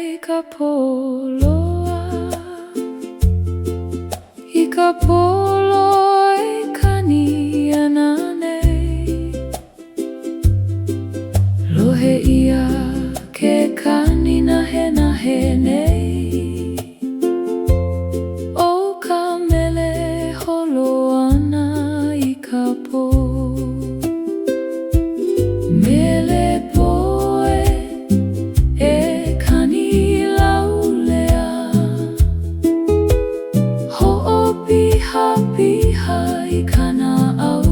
Ikapoloa kani anane Lohe ia ke kani nahe nei O ka mele holo ana i ka po Mele poe e kani laulea Ho'opiha piha i kana au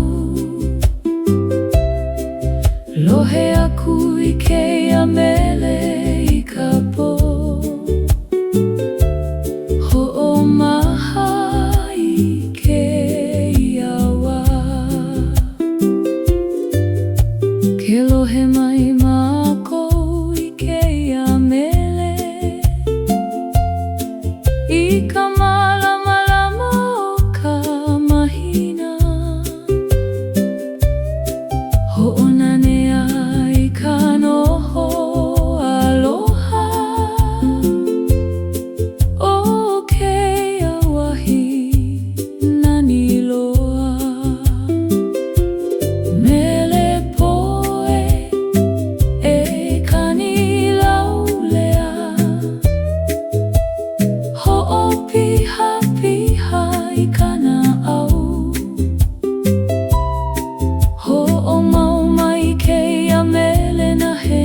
Lohe aku i keia mele i ka po Ho'omaha i keia wā Ke lohe mai mākou i keia mele I ka malama o ka mahina Ho'onanea i ka noho aloha O keia wahi nani loa Mele poe e kani laulea Ho'opiha piha i kana au Ho'omau mai keia mele nahe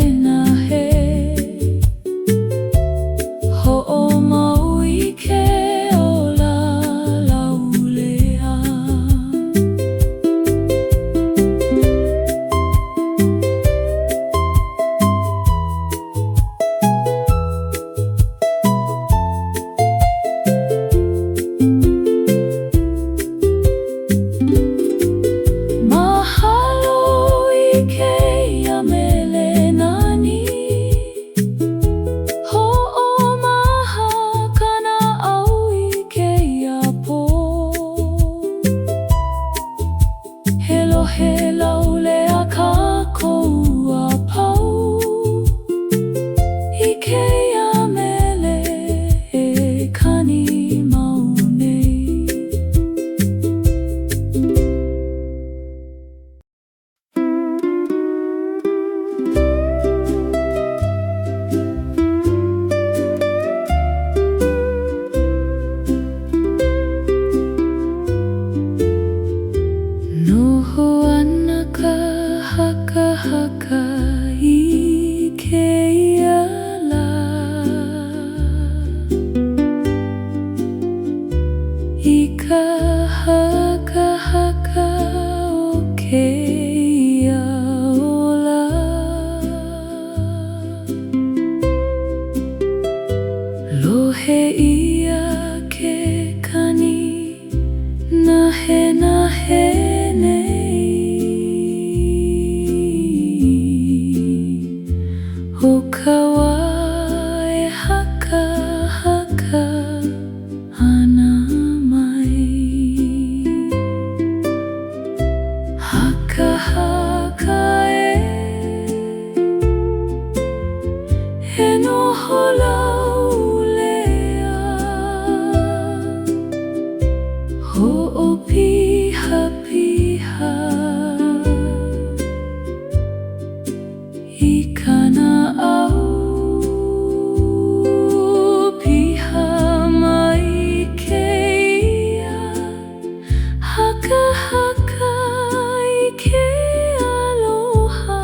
Ho'omau i ke ola laulea Mahalo i keia mele nani Ho'omaha kana au i keia po He lohe laulea kākou a pau I keia mele e kani mau nei Noho ana ka haka i keia la I ka haka o keia ola Lohe ia ke kani nahe nei O ka wā e haka ana mai Haka e noho laulea Ho'opiha piha I kana au Piha mai keia Haka i ke aloha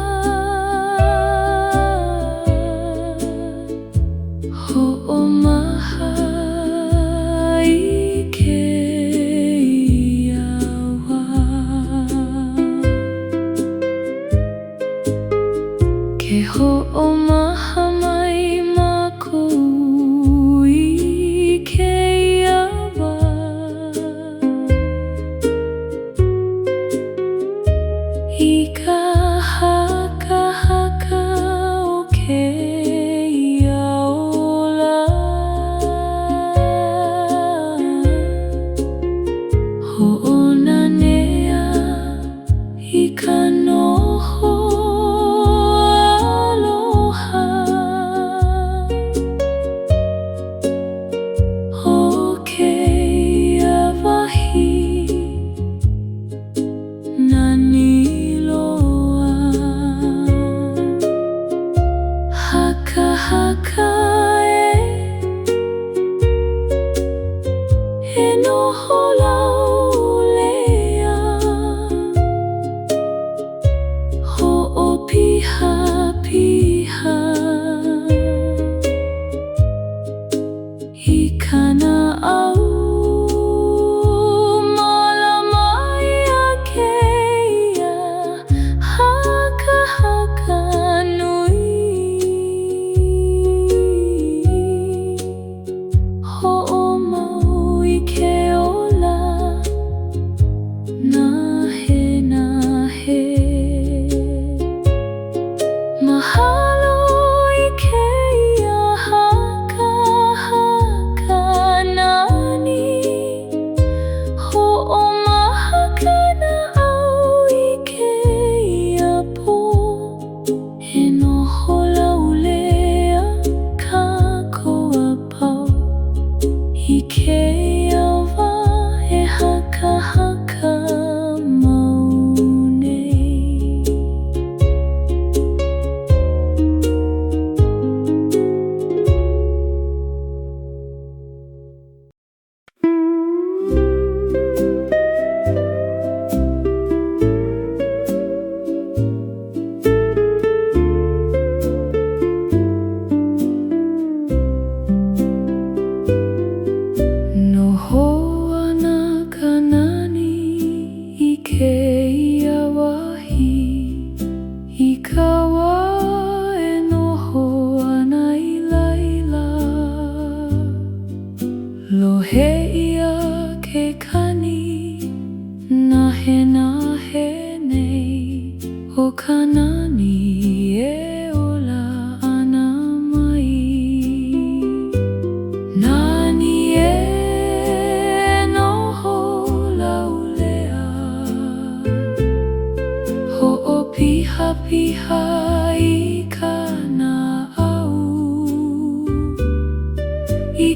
Ho'omaha i keia wā Ke ho'omaha mai mākou i keia wā I ka haka o keia ola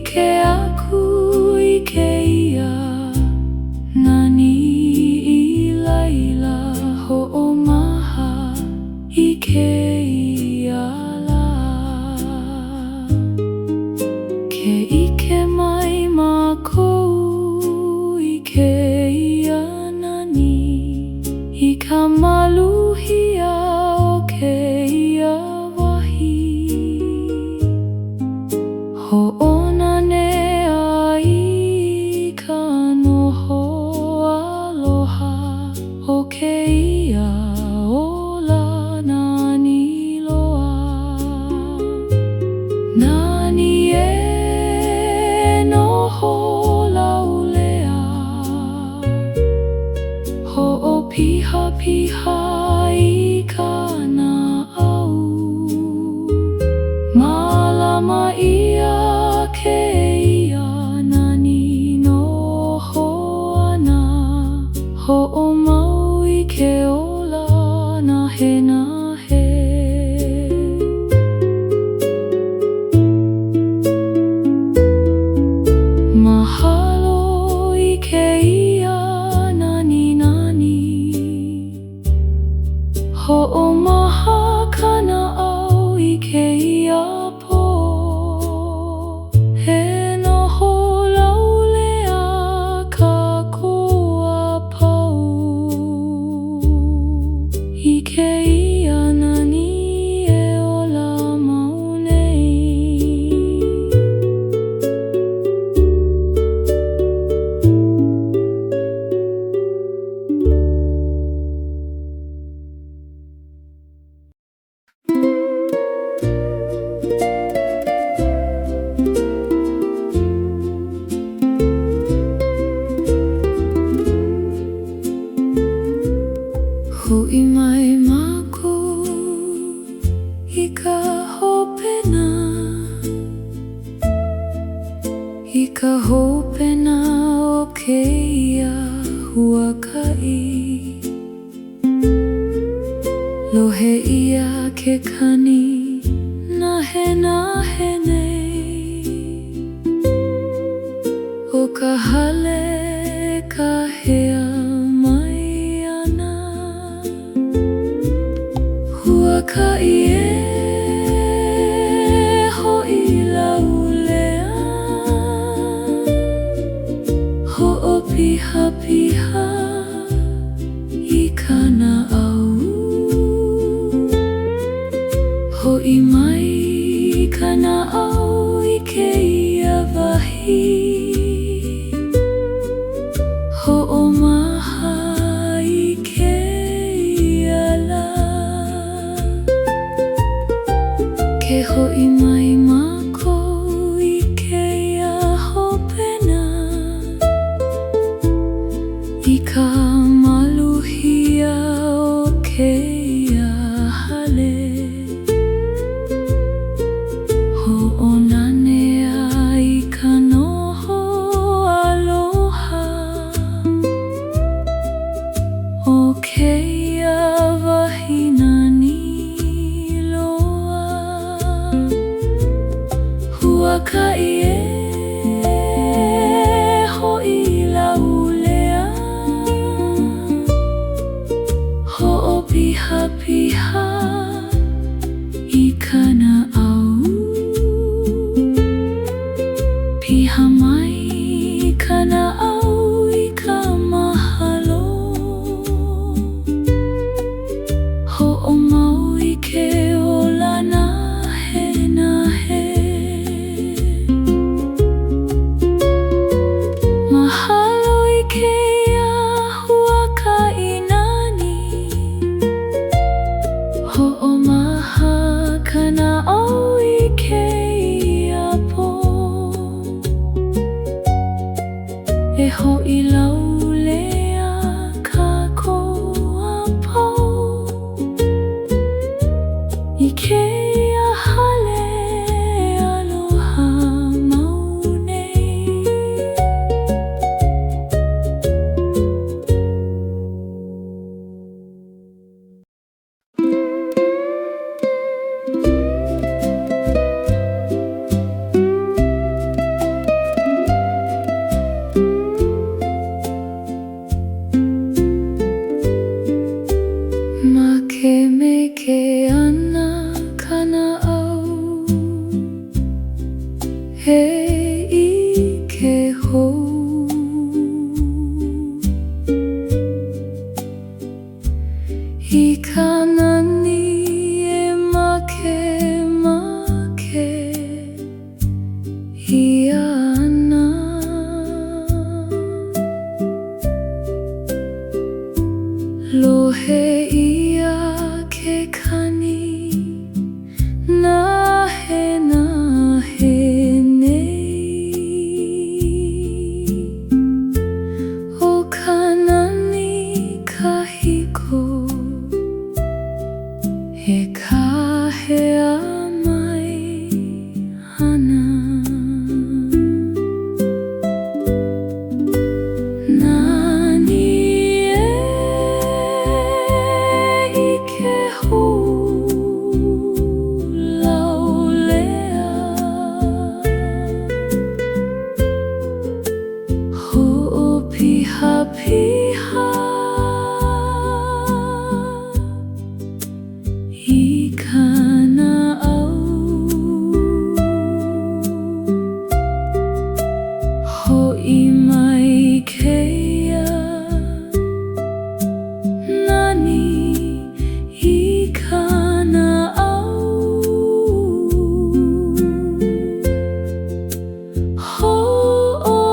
ike aku ike ia nani ilaila ho'omaha ike ia la ke ike mai mākou ike ia nani I ka maluhia o ke ia wahi ho'onane ai ka noho aloha o ke ia ola nani loa nani e noho laulea ho'opiha piha I kana au malama ia ke ia nani noho ana ho'omau I ke ola nahe nahe mahalo I ke ia nani nani ho'omaha kana au I ke ia po he noho laulea ka koa pau I ke ia nani e ola mau nei Hui mai mākou I ka hopena I ka hopena o ke ia huakai lohe ia ke kani nahe nahe nei o ka hale ka hea Huakai e ho'i laulea ho'opiha piha I kana au ho'i mai kana au I ke ia wahi ho'omaha I ke ia la Ke ho'i mai mākou I ke ia hopena I ka maluhia o ke ia hale ho'onane ai ka noho aloha o ke ia wahi nani Huakai e ho'i laulea ho'opiha piha I kana au piha mai kana au I ka mahalo ho'omau I ke ola nahe nahe Mahalo I ke ia huakai nani ho'omaha kana au I ke ia po e ho'i laulea ka koa pau I ke ia hale aloha mau nei he ike hou. I kana ni e make make ia ana. Lohe ia ke kani nahe nei. O kana ni kahiko he kahea mai ana. Nani e ike hou laulea. Ho'opiha piha I kana au. Ho'i mai keia nani I kana au.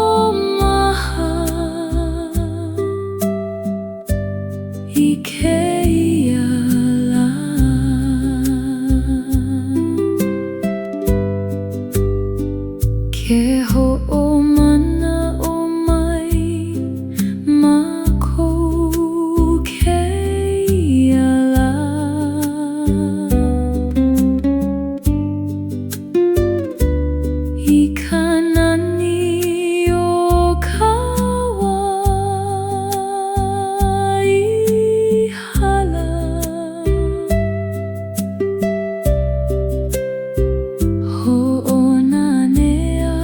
Ho'omaha I keia la. Ke ho'omana o mai mākou keia la. I kana ni o kawa I hala. Ho'onanea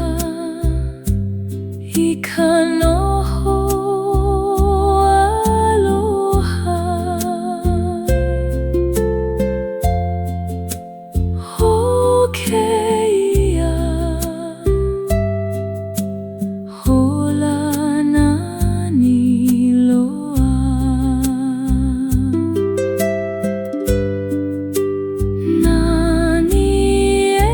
I ka noho aloha. Ho keia hola nani loa. Nani e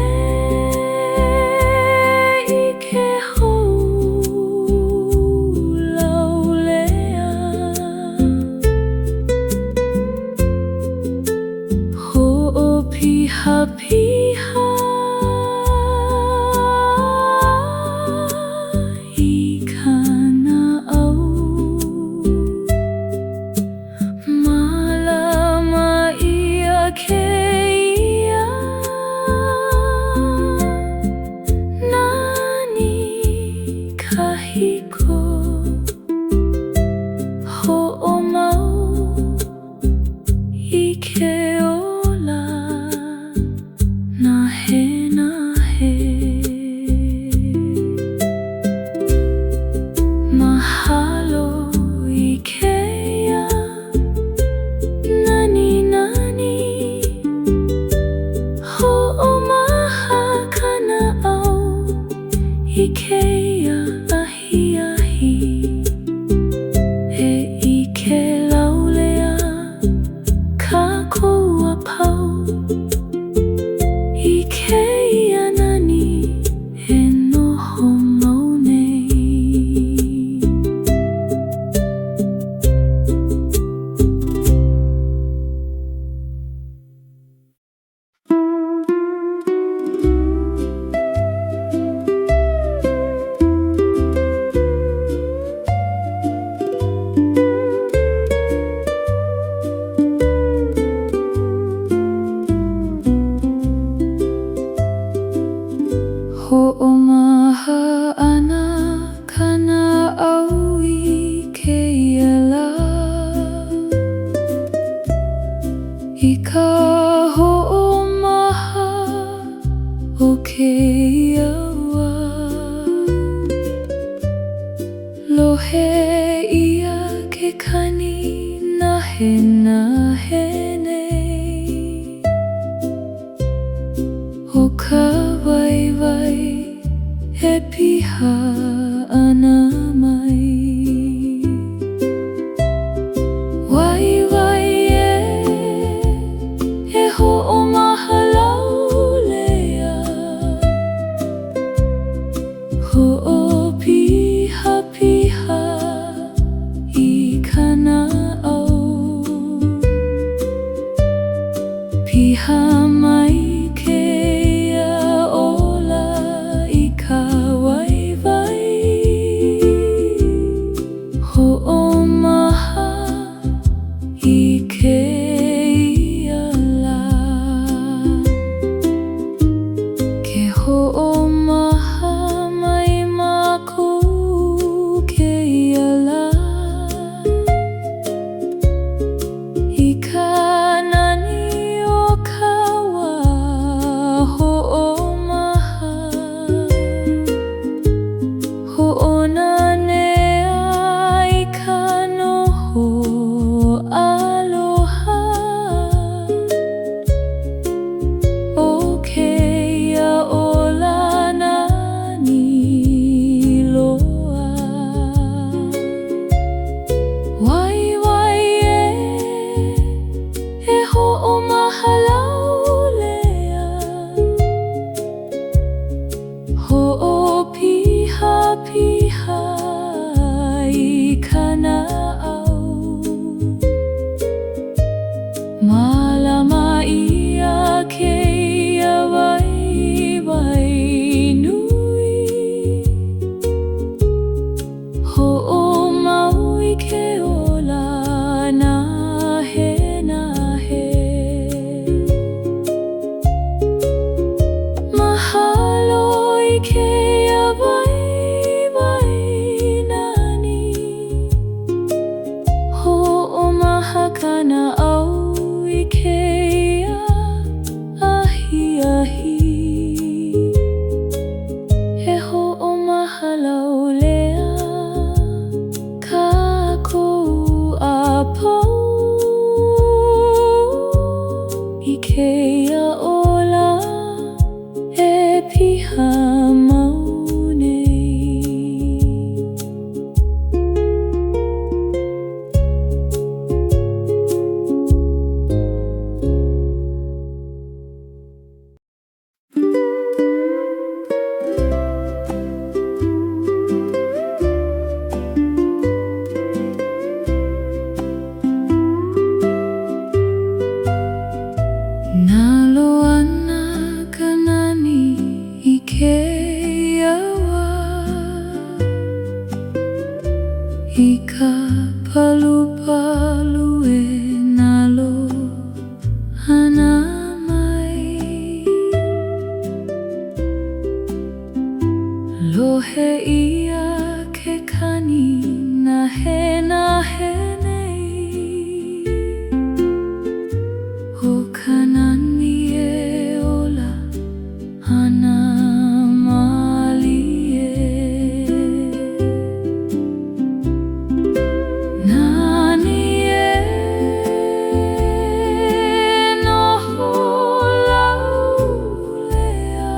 ike hou laulea. Ho'opiha piha I kana au. Malama ia keia nani kahiko. Ho'omau I ke ola nahe nahe. Mahalo I keia nani nani. Ho'omaha kana au I keia ahi ahi. E ike laulea kākou a pau. I keia nani e noho mau nei. Ho'omaha ana kana au I keia la. I ka ho'omaha o keia wā. Lohe ia ke kani nahe nahe nei. O ka waiwai e piha ana mai. Wai wai e ho'omahalau lea, ho'opiha piha I kana'au. Piha mai keia ola I ka waiwai, ho'omaha I keia la. Ke ho'omaha mai mākou keia la, I ka nani o ka wā ho'omaha. Ho'onanea I ka noho aloha, o keia ola nani loa. Wai wai e ho'omahalau lea, ho'opiha piha I kana'au. Mālama ia keia waiwai nui, ho'omau I ke ola nahe nahe. Mahalo I keia waiwai nani, ho'omaha kana'au I keia ahi ahi. E ho'omahalau lea, kākou apau I keia ola e piha mau nei. Nalo ana ka nani I keia wā, I ka palupalu e nalo ana mai. Lohe ia ke kani nahe nahe nei, o ka nani e ola ana malie. Nani e noho lau lea,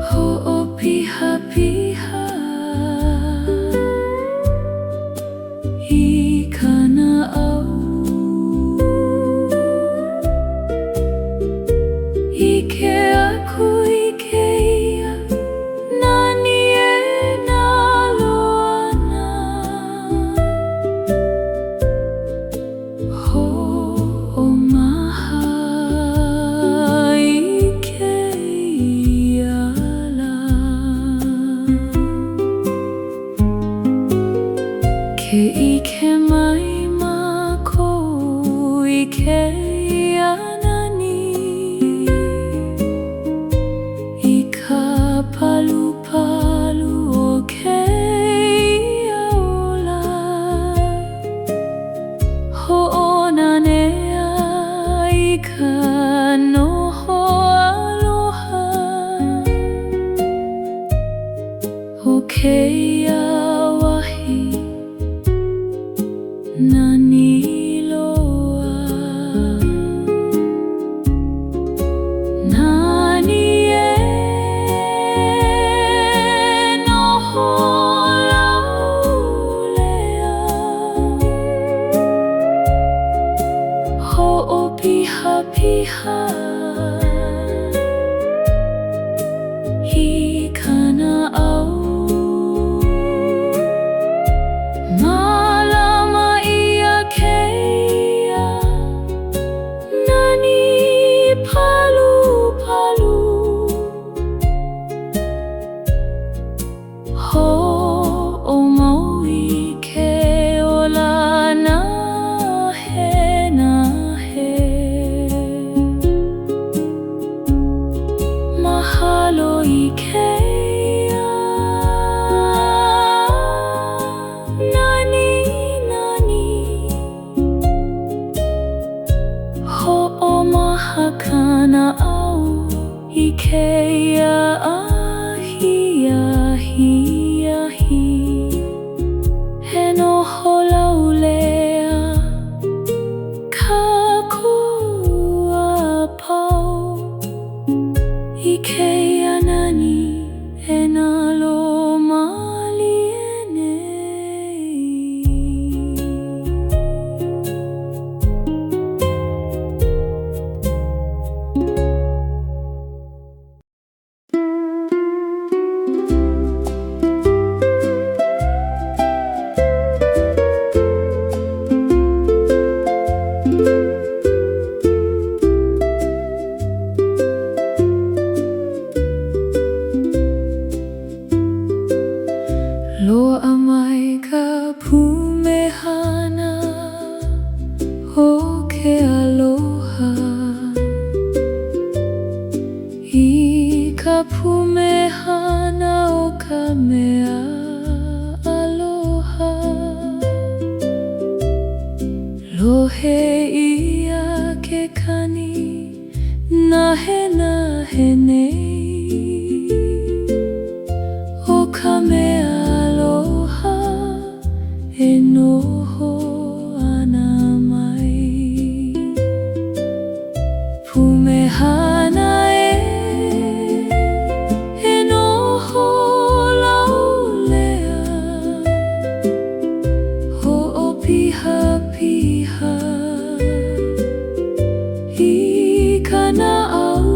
ho'opiha piha Ikeia nani nani ho'omahakana au Ikeia ahi ahi ahi he noho laulea ka kua pau Ikeia nani e nā lo mali e nei. Loa mai ka pumehana o ke aloha I ka pumehana o ka mea aloha Lohe ia ke kani nahe nahe nei O ka mea e noho ana mai Pumehana e noho laulea Ho'opiha piha I kana au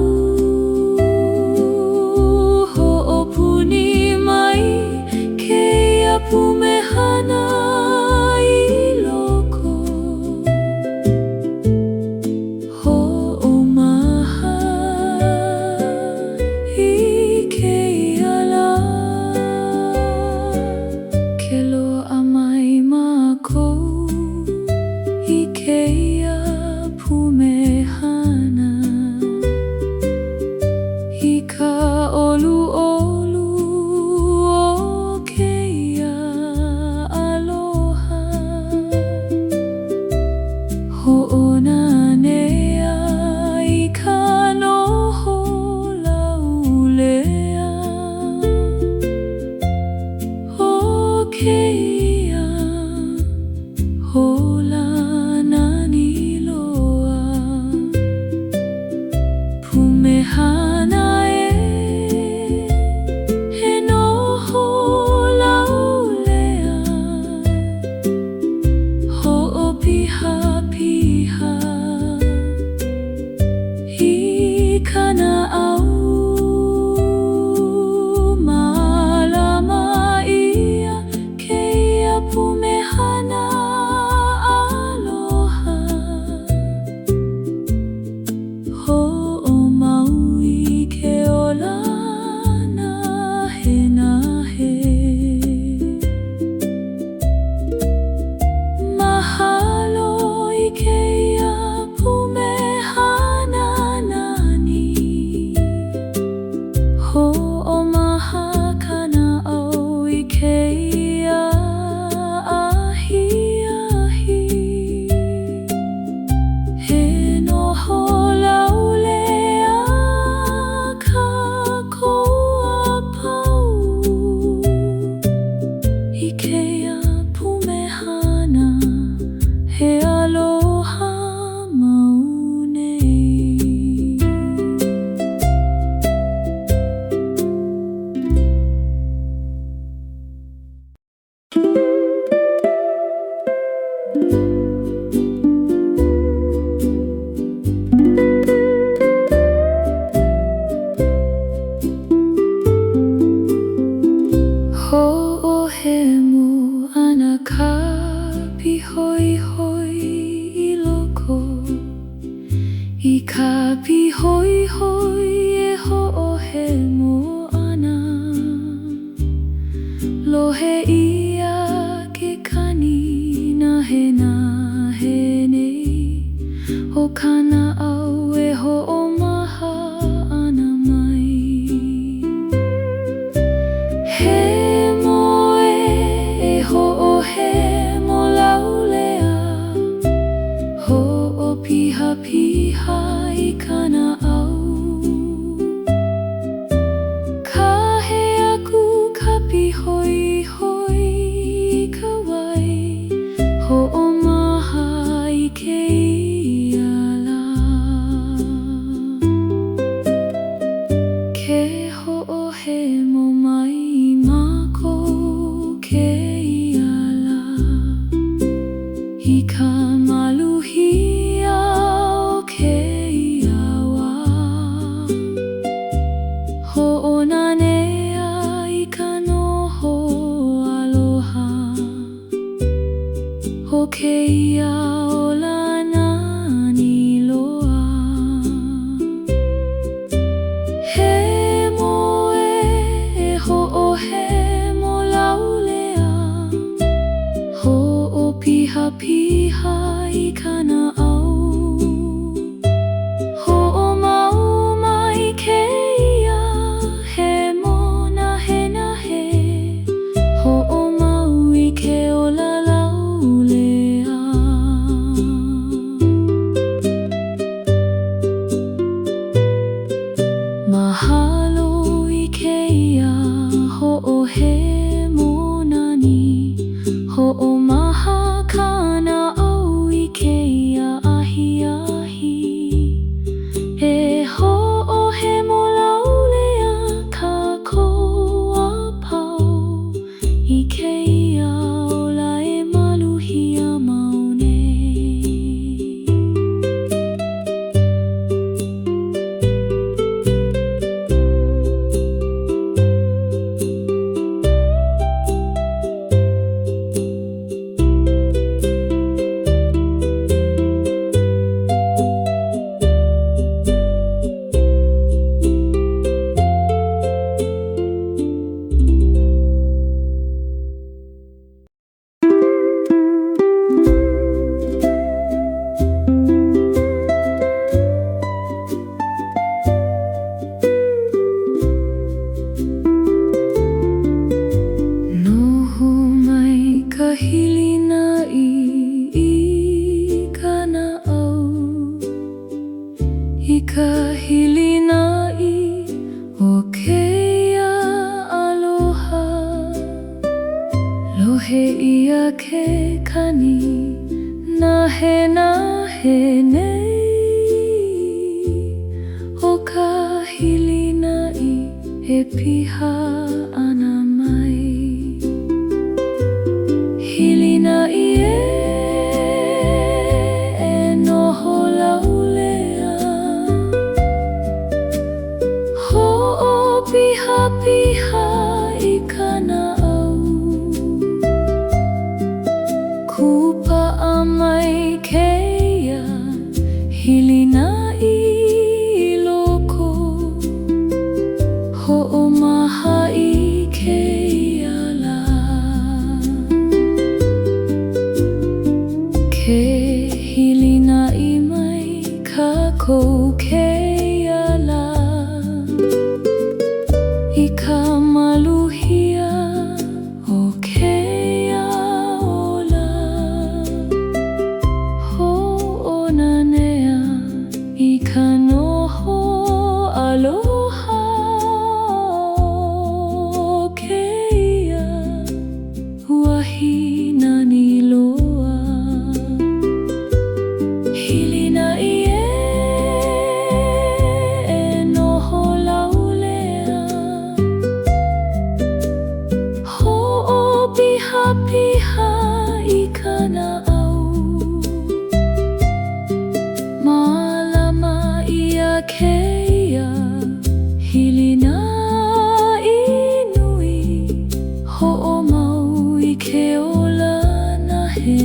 ke kani nahe nei o ka hilinai e piha ana mai. Hilinai e noho laulea ho'o piha i kana au kupa'a mai keia hilinai loko ho'omaha i keia la ke hilinai mai kākou keia la i ka maluhia o keia ola ho'onanea i ka noho aloha o keia wahi nani loa. Hilinai e noho laulea ho'o piha i kana au mālama ia keia hilinai nui ho'o mau i ke ola nahe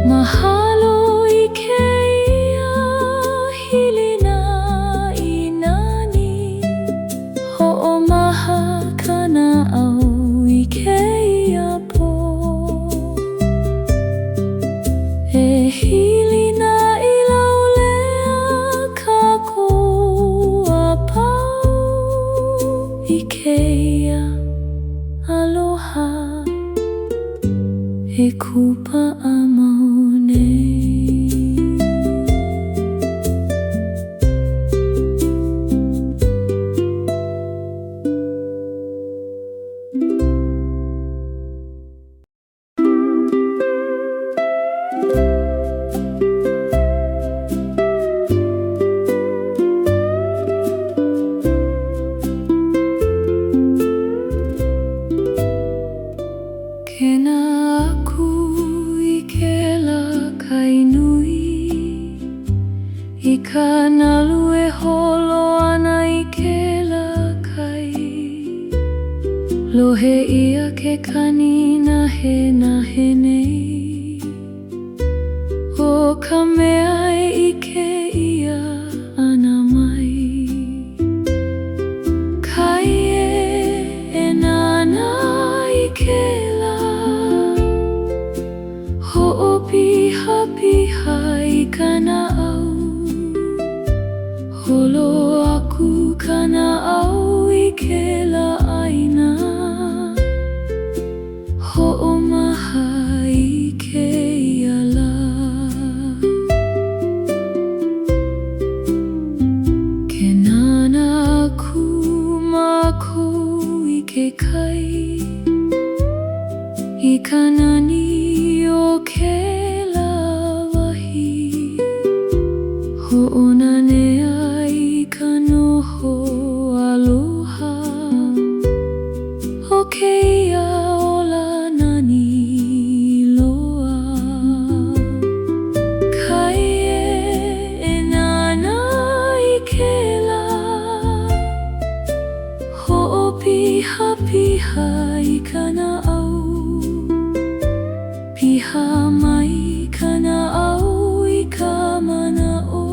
mahalo i keia hilinai nani ho'omaha kana au i keia po e hilinai laulea kākou a pau i keia aloha e kupa'a mau nei. Kena aku i ke lakai nui i ka nalu e holo ana i ke lakai lohe ia ke kani nahe nei o ka mea i ke ia ana mai kai e nana i ke ho'o piha i kana au holo aku kana au i ke la'aina ho'omaha i keia la ke nana aku mākou i ke kai i ka nani o ke lawahi ho'onanea i ka noho aloha o keia ola nani loa kai e nana i ke la ho'o piha i kana au piha mai kana au i ka mana'o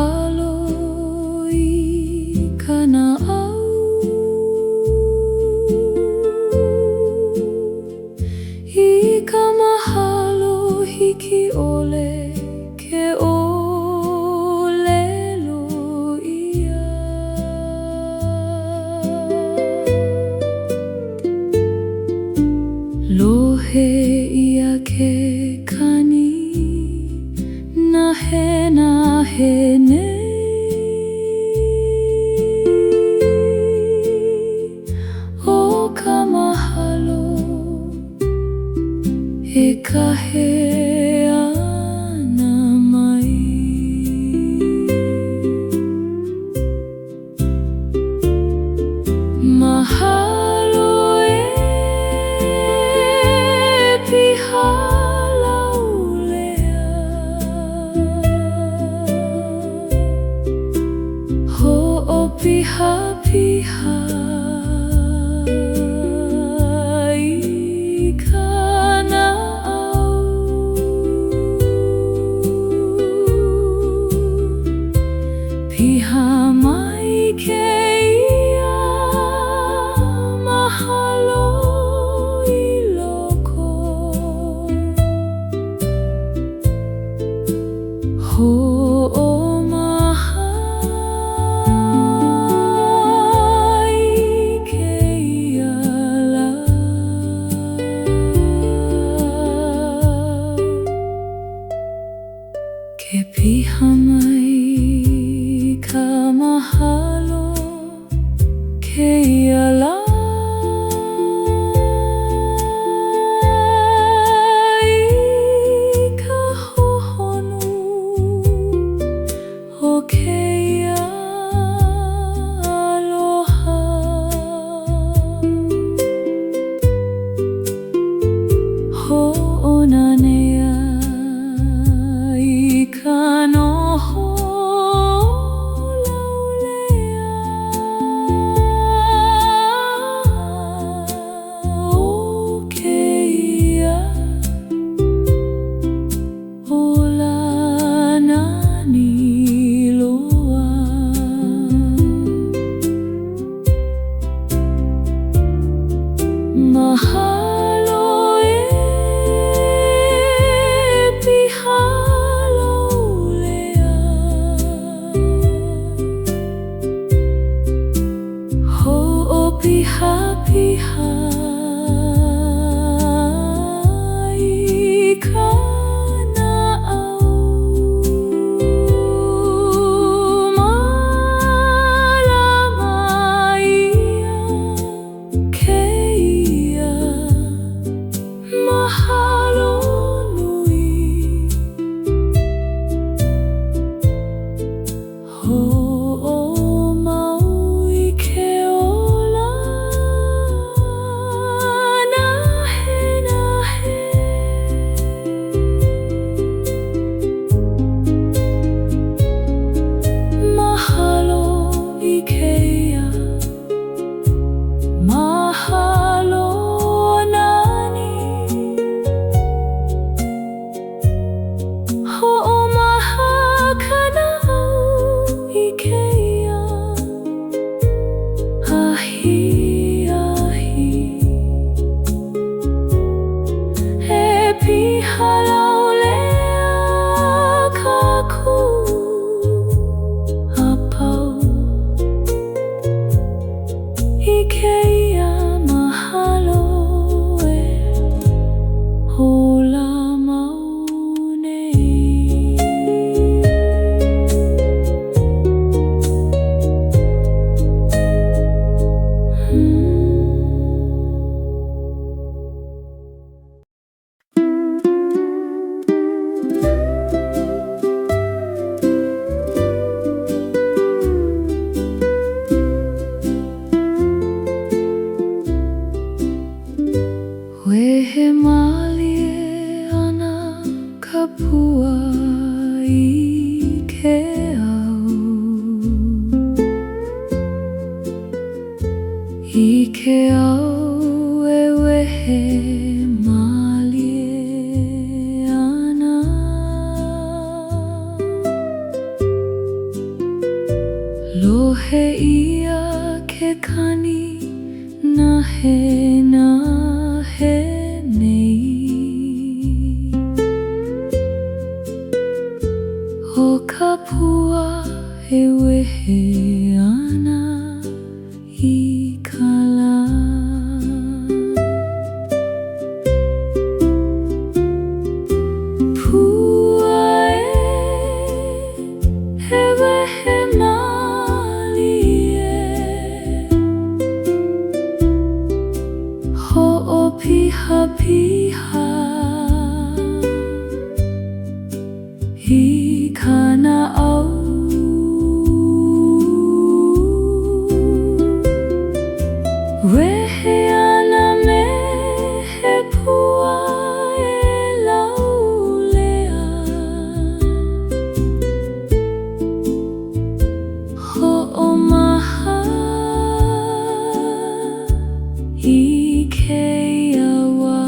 mahalo I kana'au I ka mahalo hiki ole ke olelo ia lohe ia ke kani nahe nei o ka mahalo e kahe ana mai mahalo e piha laulea piha piha I kana'au piha mai ke ia mahalo I loko ke piha mai ka mahalo ke ia la I ka hohonu o ke ia aloha ho'onanea ka noho laulea o ke ia ola nani loa mahalo e piha piha piha I kana'au malama ia ke ia mahalo nui Wehe malie ana ka pua I ke au I ke au e wehe malie ana Lohe ia ke kani nahe nahe nei. O ka pua e wehe ana I ka la. Pua e wehe mali e ho'opiha piha I kana au. Wehe ana me he pua e laulea. Ho'omaha I ke iawa.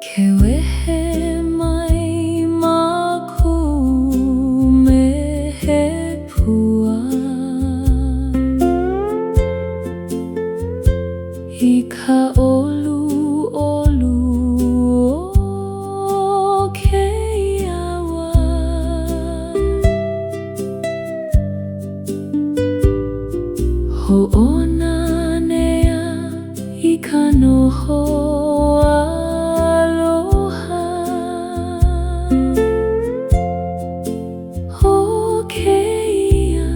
Ke wehe mai maku me he pua I ka olu olu o ke iawa. Ho'ona nea I ka noho aloha. Ho ke ia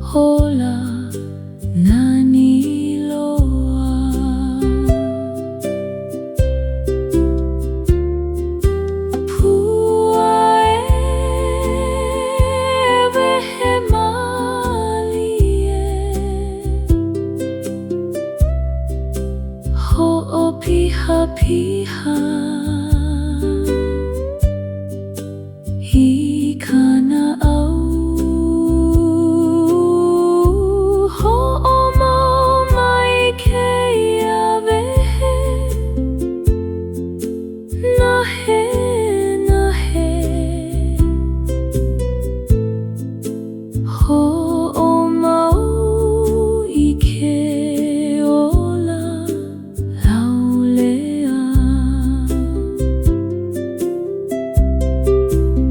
hola nani loa. Pua e wehe mali e ho'opiha piha I kana au. Ho'omau mai ke ia wehe nahe nahe. Ho'omau I ke ola laulea.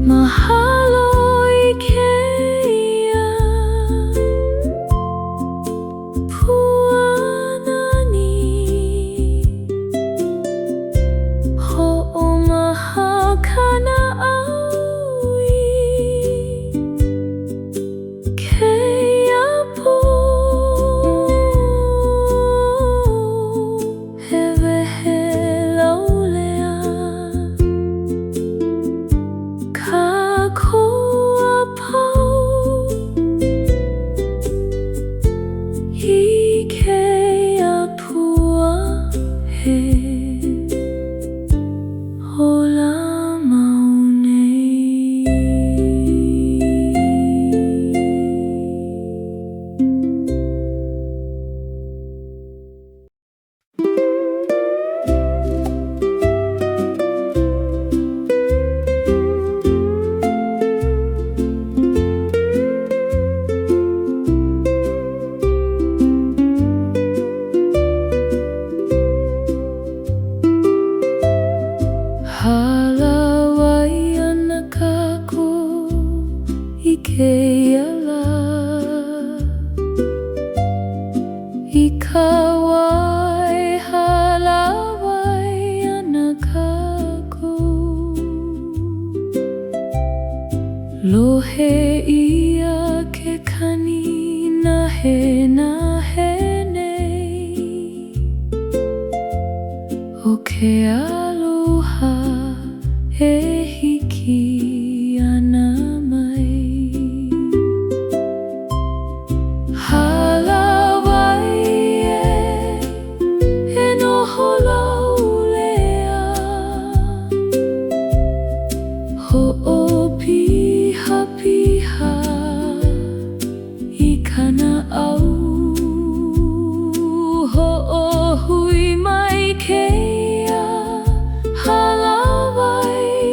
Mahalo I ke ia pua nani. Ho'omaha kana aui ke ia pu. He wehe laulea ka koa pau I ke ia pua he hola mau nei. Halawai ana kaku I ke ala. I ka wai halawai ana kaku. Lohe ia ke kani nahe nahe nei. O ke aloha e hiki ana mai. Halawai e noho laulea. Ho'opiha piha I kana au. Ho'ohui mai ke ia halawai.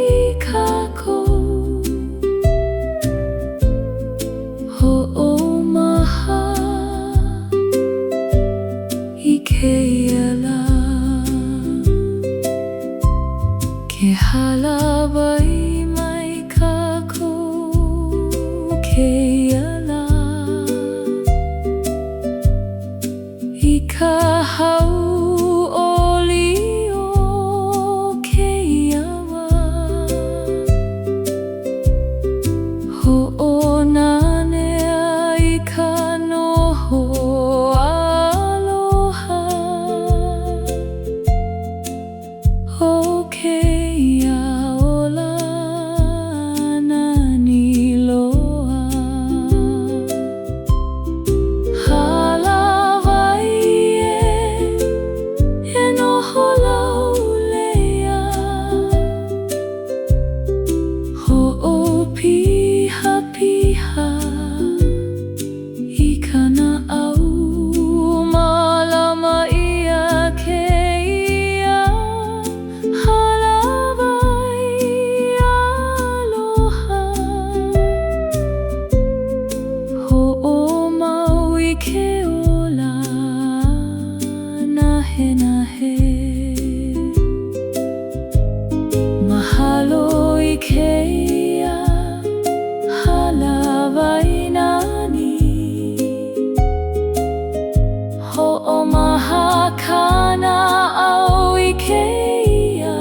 He halawai mai kākou ke ala I ka hau oli o ke iawa Ho'onane ai ka noho aloha O ke Mahalo I keia halawai nani Ho'omaha kana au I keia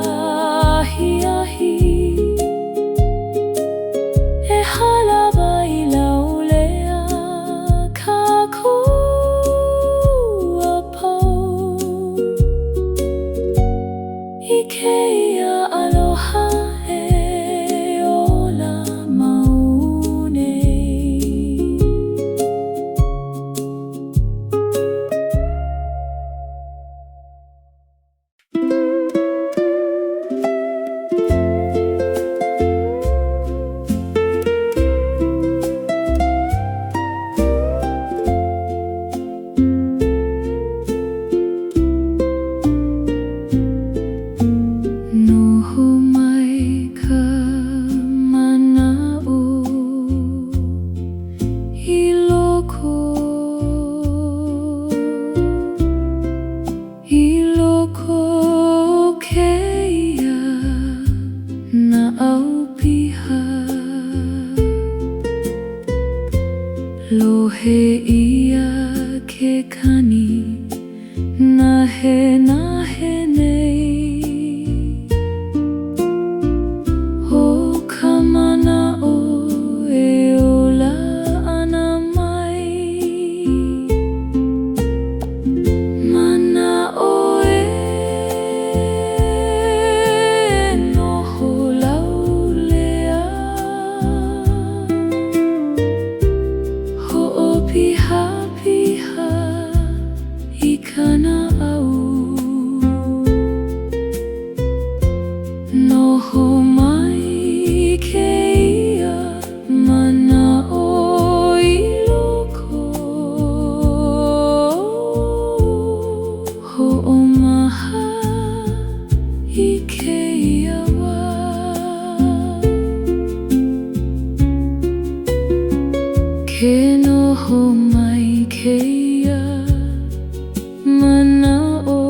ahi E halawai laulea kākou apau I keia aloha e ola maune Noho mai ka mana'o I loko o keia na'au piha Lohe ia ke kani nahe nei Noho mai keia mana'o I loko Ho'omaha I keia wā Ke noho mai keia mana'o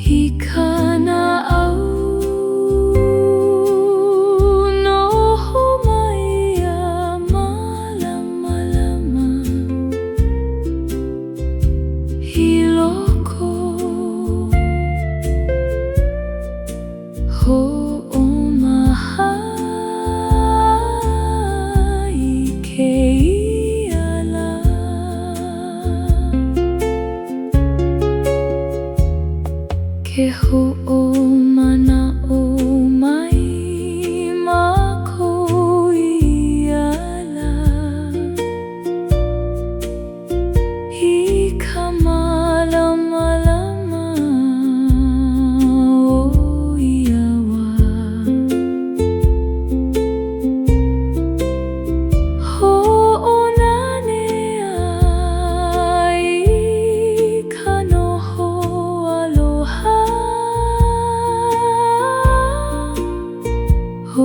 Hikana au no homaya malama lama hiloko ho'omaha ikeiala ke ho'omana o mai mākou iala I ka malama lama o iawa ho'onane ai ka noho aloha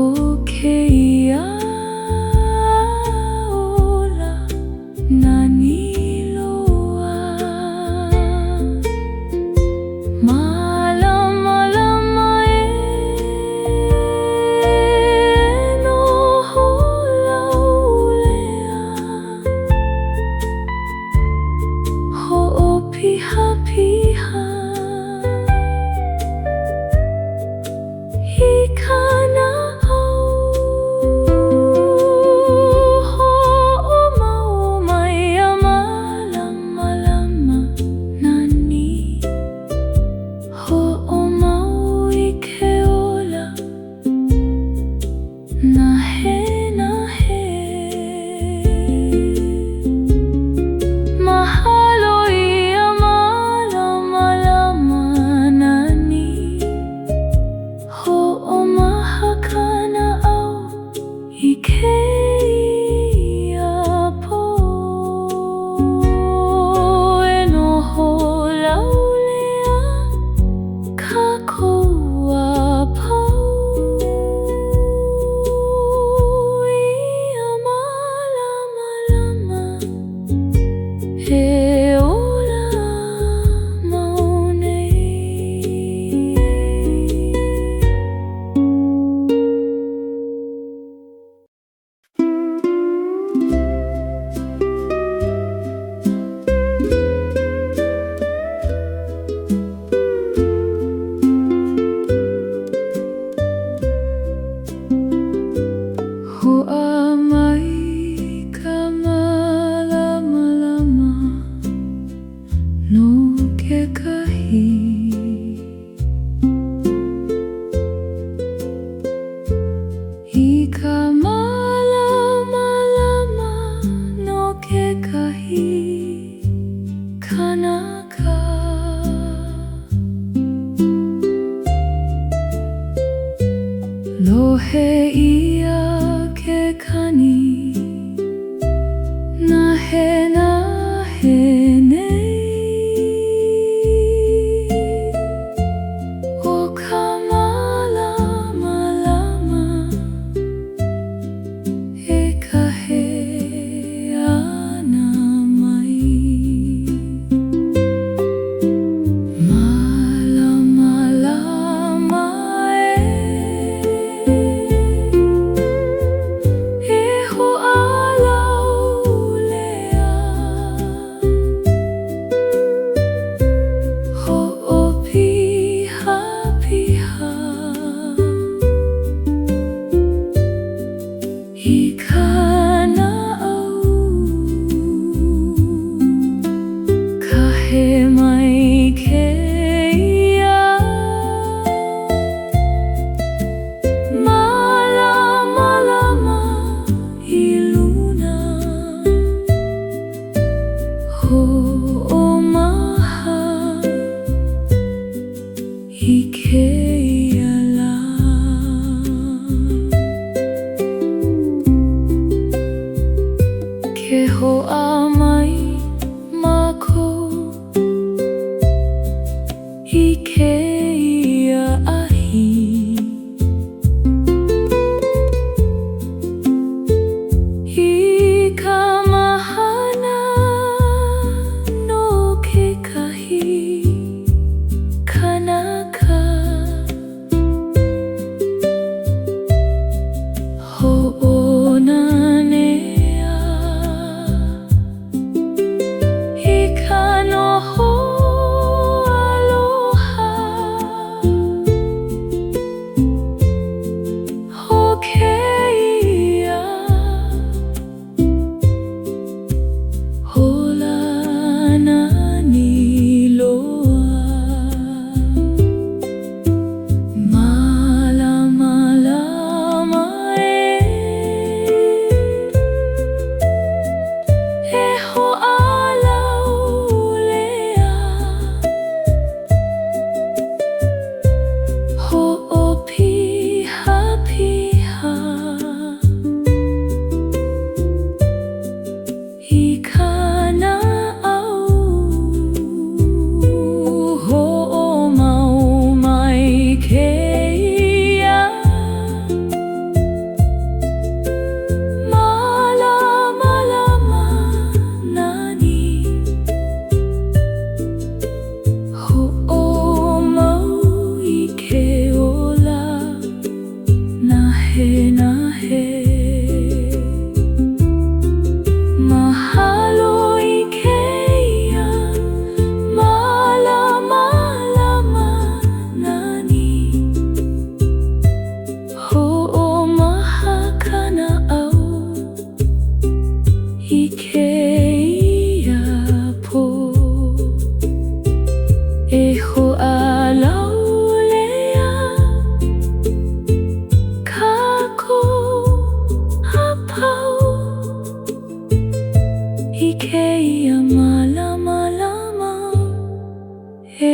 o keia ola nani loa malama lama noho laulea ho'opiha piha Hikana au ho'omaumaya malama lama nani ho'omau I ke ola nahe nahe mahalo ia malama lama nani ho'omaha kana au I keia po e noho laulea kākou apau ia malama lama e ola maunei Ho'a mai ka malama lama no kekahi I ka malama lama no kekahi kanaka lohe ia ke kani nahe nahe nei o ka malama lama e kahe ana mai malama lama e ho'alaulea ho'opiha piha I kana au kahe mai keia malama lama I luna ho'omaha I keia la ke ho'a mai mākou I keia ahi I ka mahana no kekahi kana e ho'alaulea kako apau I keia malama e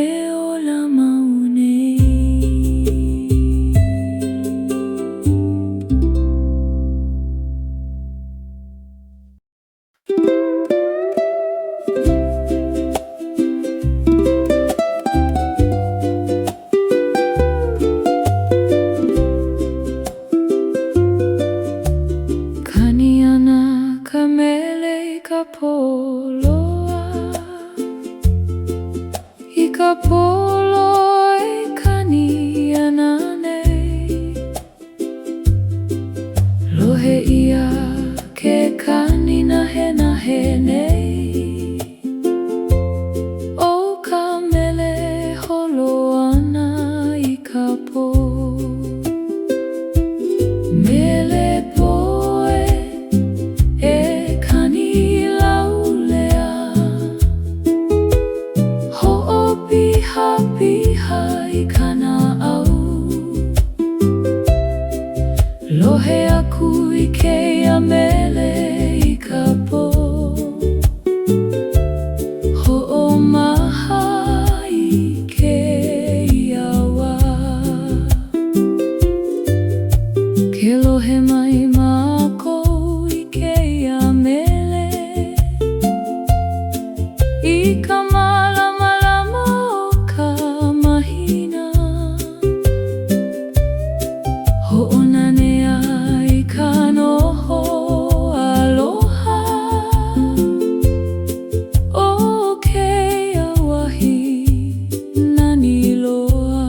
ola maunei. Kaniana ka mele ka poloa I ka polo e kaniana nei Lohe ia ke kani nahe nei O ka mele holo ana I ka po Mele poe e kani laulea Ho'opiha piha I kana au Lohe aku I keia mele I ka po Ho'omaha I keia wā Ke lohe mai mākou I keia mele I ka malama o ka mahina Ho'onanea I ka noho aloha O keia wahi nani loa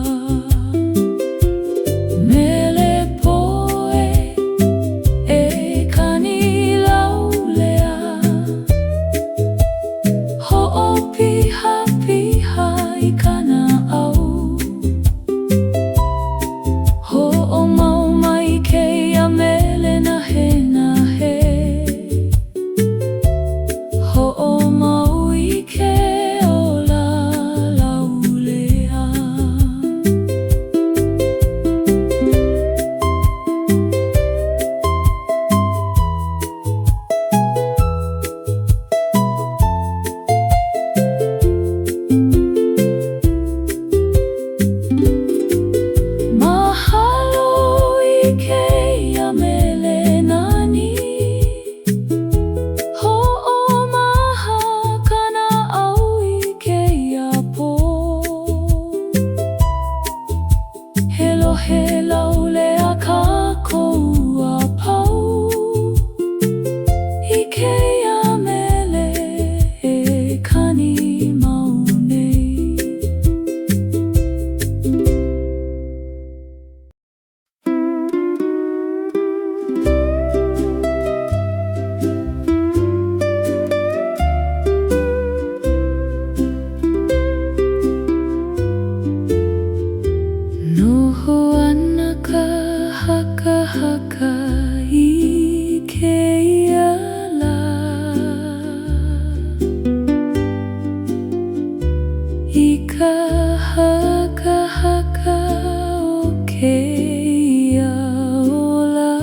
Mele poe e kani laulea Ho'opiha piha I kana au Ho'omau mai keia mele nahe Ho'omau I ke ola laulea Mahalo I keia mele nani Ho'omaha kana au I keia po He lohe laulea kākou apau I keia mele e kani maunei Noho ana ka haka I keia la I ka haka o keia ola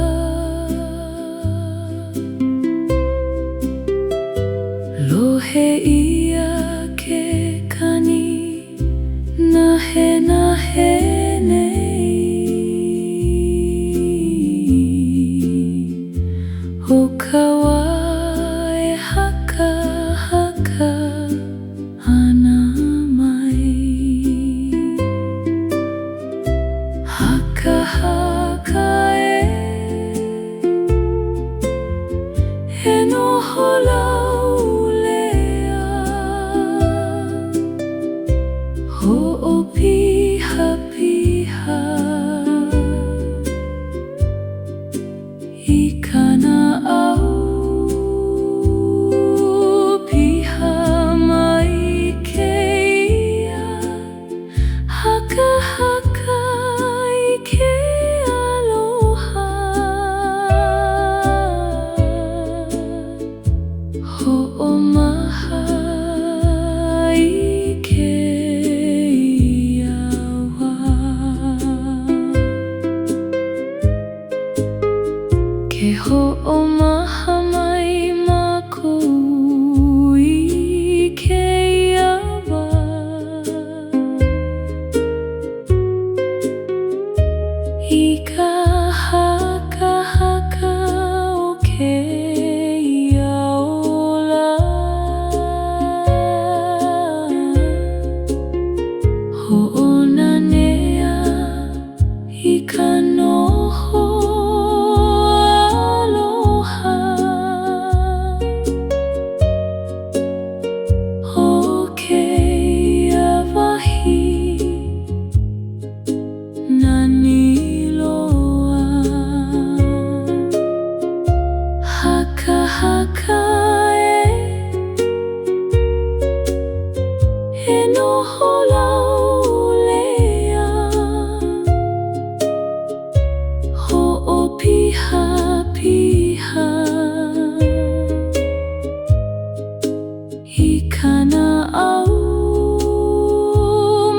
Lohe ia ke kani nahe nei O ka wā e haka ana mai Haka e noho laulea Ho'opiha piha I kana au Piha mai keia Haka I ke aloha Ho'omaha I ke ho'onanea I ka noho aloha o kēia wahi nani loa haka haka e noho laulea ho'opiha piha I kana au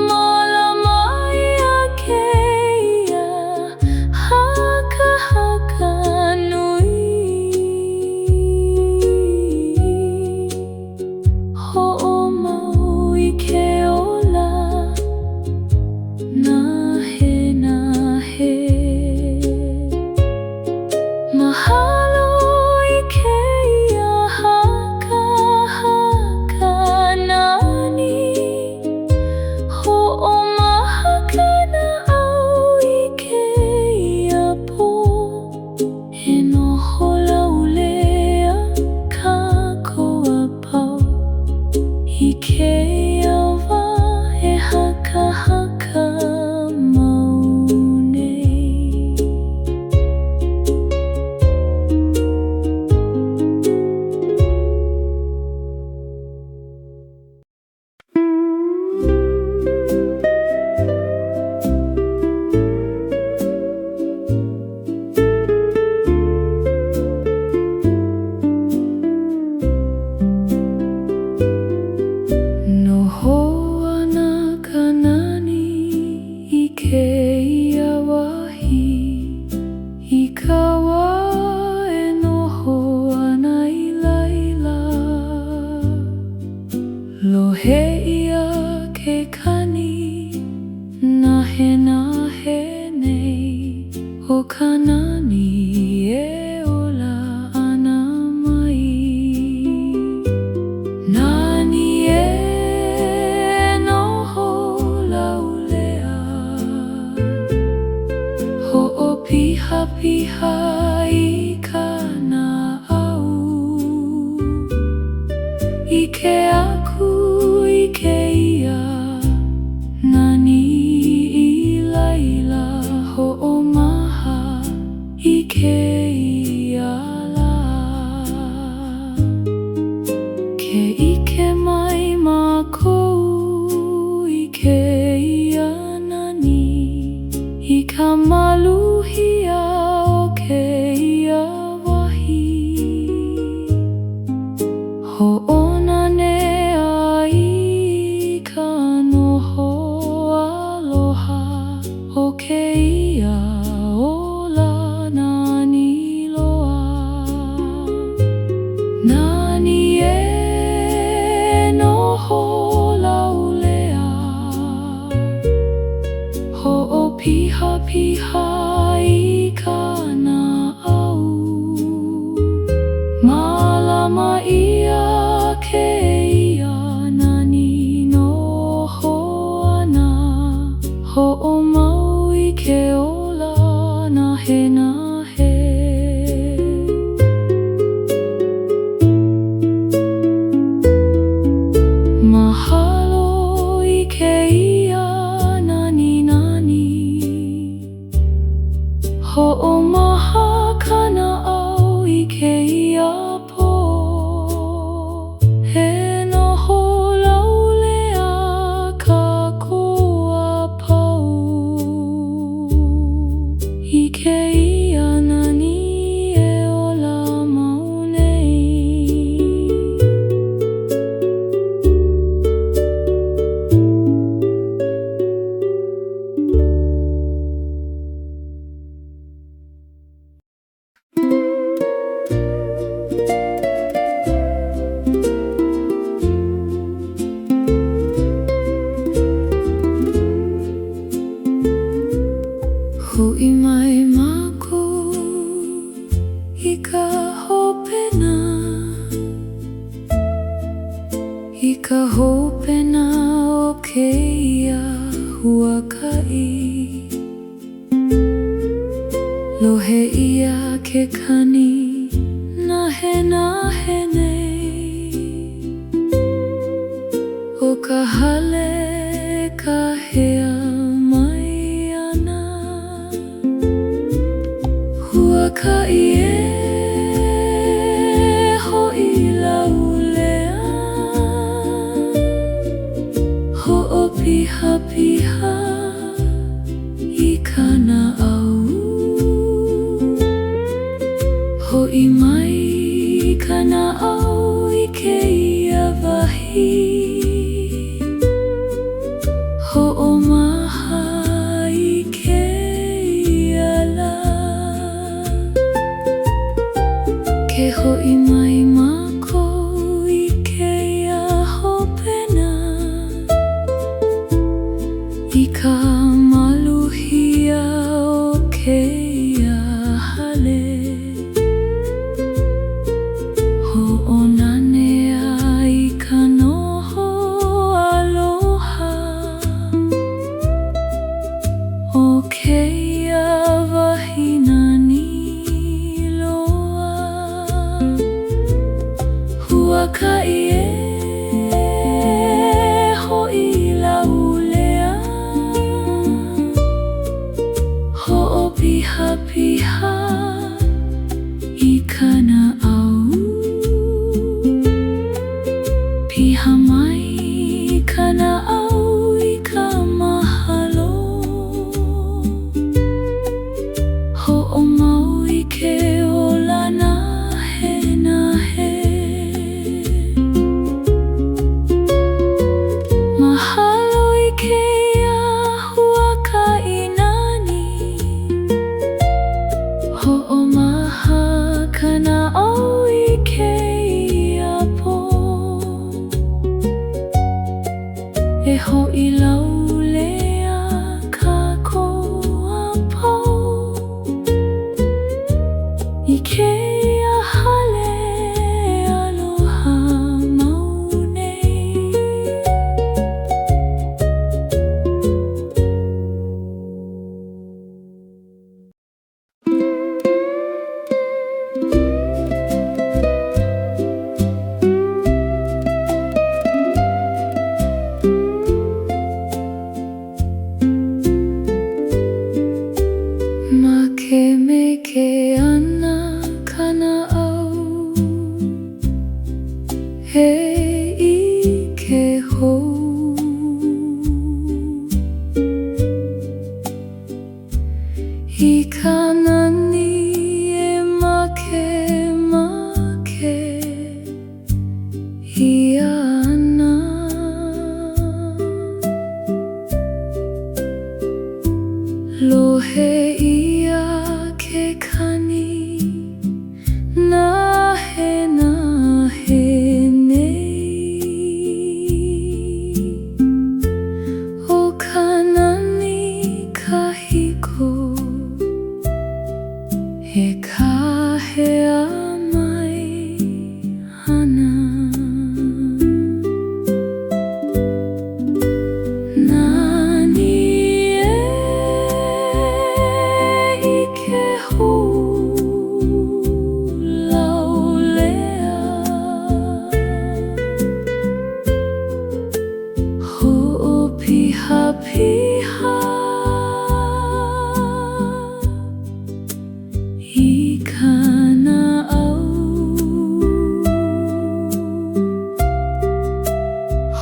malamai a kēia haka haka nui ho'omau I ke ola nahe nahe mahalo I kēia haka haka nani ho'omaha na au I kēia po e noho laulea kākoa pau I kēia wā e haka haka mau nei Noho ana ka nani I kēia wahi I ka wā e noho ana I laila Lohe ia ke kani nahe nahe nei o ka nani e ola ana mai Nani e noho laulea ho'opiha piha I kana au I ke aku I kēia nani I laila ho'omaha I kēia la Ke ike mai mākou I kēia nani I ka maluhia o kēia wahi ho'onanea I ka noho aloha o kēia ola nani loa Nani e noho laulea ho'opiha piha I kana au malama ia kēia nani noho ana ho'omau I ke ola nahe nahe Mahalo I kēia nani nani ho'omaha kana au I kēia po He noho laulea kākoa pau I kēia nani e ola mau nei Hui mai mākou I ka hopena I ka hopena o kēia huakai. Lohe ia ke kani nahe nei, o ka hale ka hea mai ana. Huakai e ho'i laulea, ho'opiha i kana au. Ho'i mai kana au i kēia wahi, ho'omaha i kēia la. Ke ho'i mai mākou i kēia hopena, i ka maluhia o kēia hale. Huakai e ho'i laulea, ho'opiha i kana au. Piha mai kana au i ka mahalo, ho'omau i ke ola nahe. Mahalo i kēia huakai nani, ho'omaha kana au i kēia po. E ho'i laulea kākou a pou, i kēia hale aloha mau nei. Makemeke ana kana au, he i ke hou. I ka nani e make ia ana. Lohe ia ke kani nahe nei, o ka nani kahiko he kahea mai ana. Piha i kana au,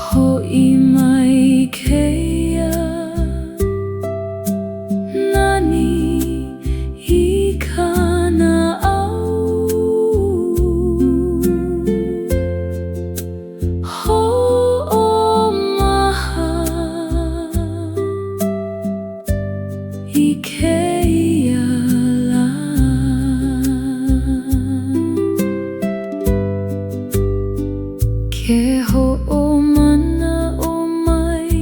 ho'i mai kēia nani i kana au. Ho'omaha i kēia la. Ke ho'omana o mai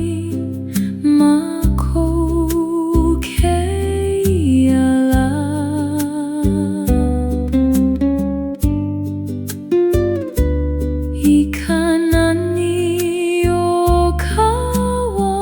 mākou kēia la. I ka nani o ka wā,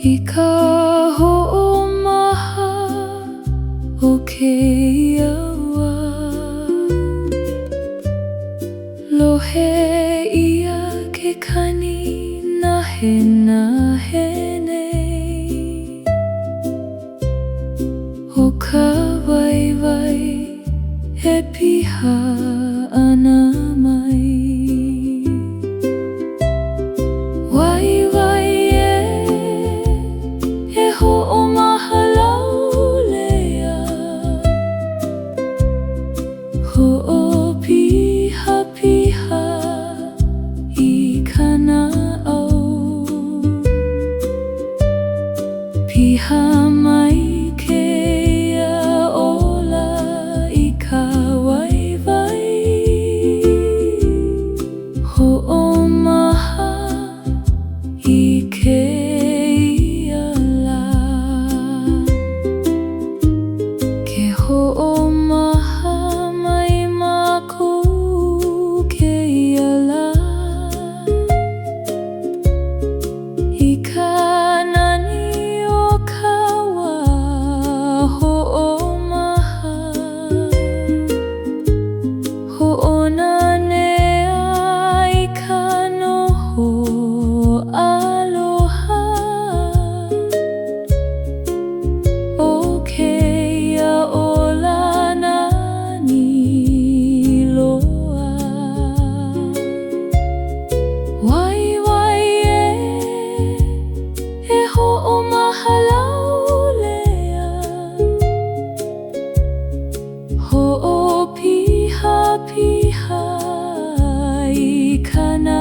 Ika ho'omaha o ke iawa, lohe ia ke kani nahe nei. O ka waiwai e piha ana mai. Waiwai e ho'omaha laulea, ho'opiha piha I kana au. Piha mai keia ola I ka waiwai, ho'omaha I keia la. Ke ho'omaha mai mākou keia la, I ka nani o ka wā ho'omaha, ho'onanea I ka noho aloha. O keia ola nani loa. Waiwai e ho'omaha laulea, ho'opiha piha I kana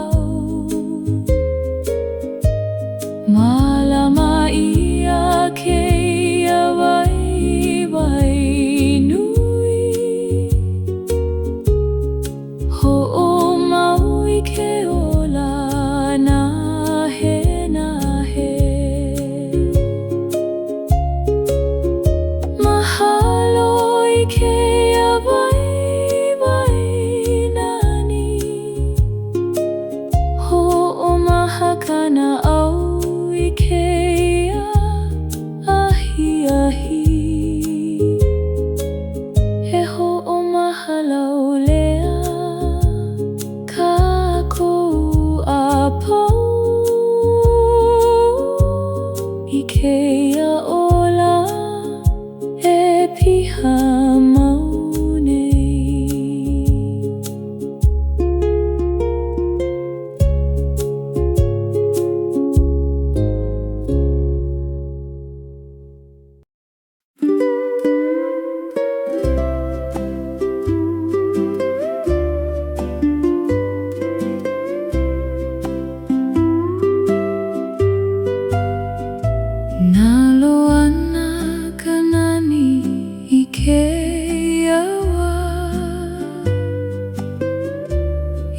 au. Mālama ia keia waiwai nui, ho'omau I ke ola nahe. Mahalo I keia waiwai nani, ho'omaha kana au I keia ahi. E ho'omaha laulea kākou a pou I keia ola e piha mau nei. Nalo ana ka nani I keia wā,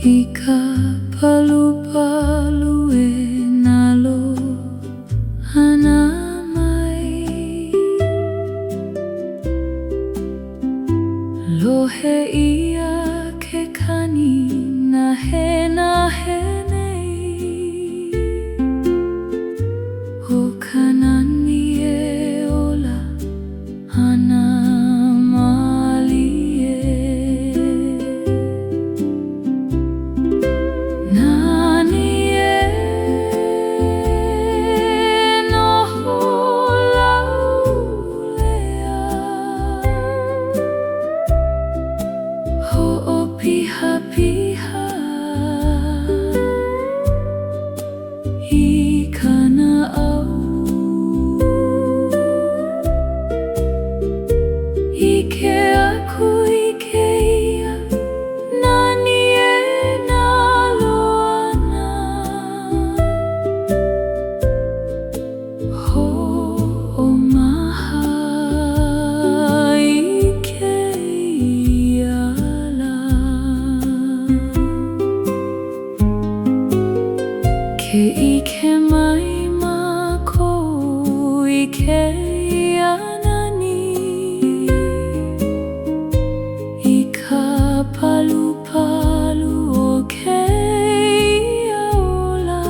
I ka palupalu e nalo ana mai. Lohe ia ke kani nahe nei. O ka nani e ola ana mali e. Nani e noho laulea, ho'opiha piha I kana au. I ke aku I keia nani e nalo ana, ho'omaha I keia la. Ke ike mai mākou I keia nani, I ka palupalu o keia ola,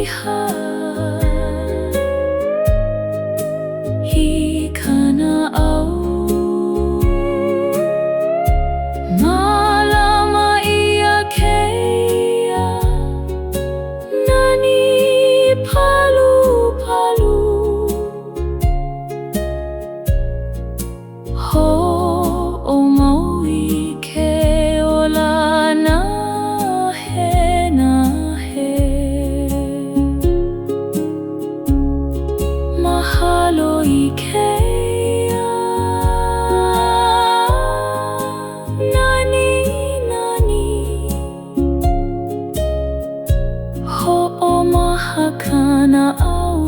piha hi kana au malama ia keia nani palu palu ho o maui ke ola na mahalo I keia nani nani ho'omaha kana au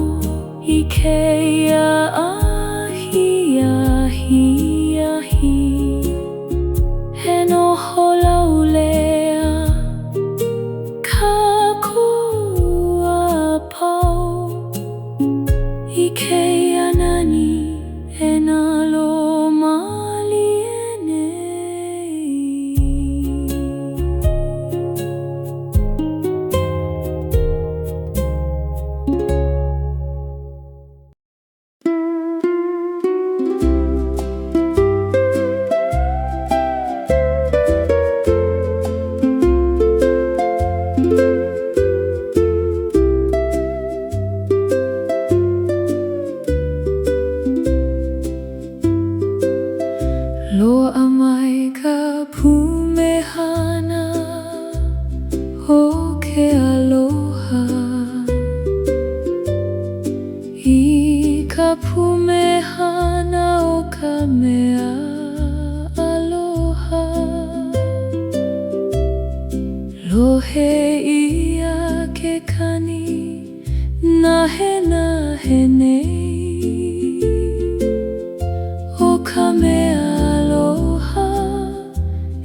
I keia ahi ahi ahi he noho laulea ka kua pau I keia nani e nalo mali e nei. Loa mai ka pumehana o ke aloha I ka pumehana o ka mea aloha Lohe ia ke kani nahe nahe nei o ka mea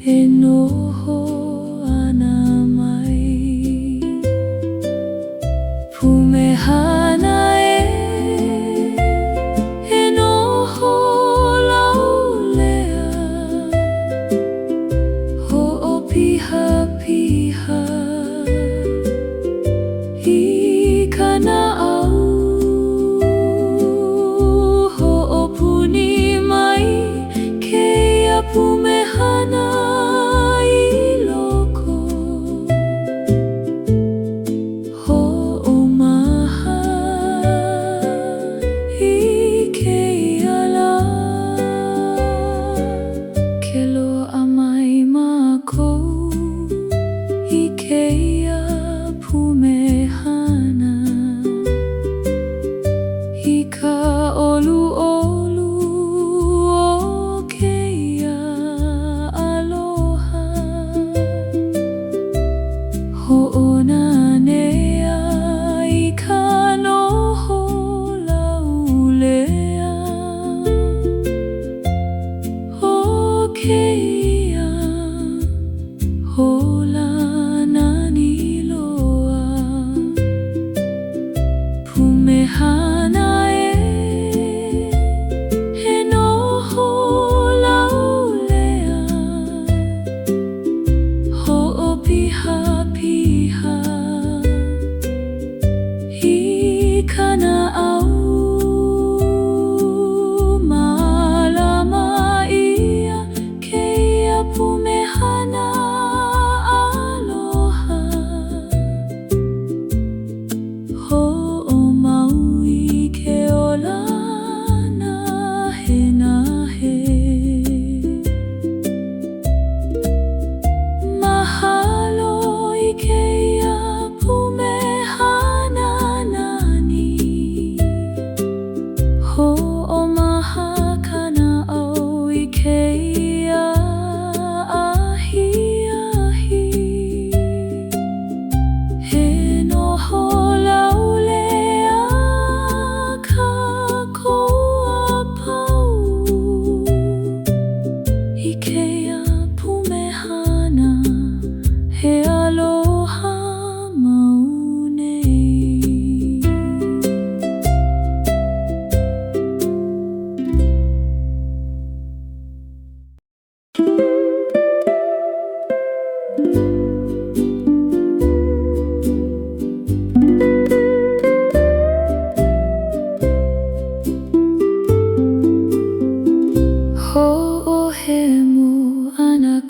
e noho ana mai Pumehana e noho laulea ho'opiha piha I kana au ho'opuni mai keia pumehana I ka olu olu o keia aloha Ho'ona nea I ka noho laulea O keia hola nani loa Pumehana kana au malama ia keia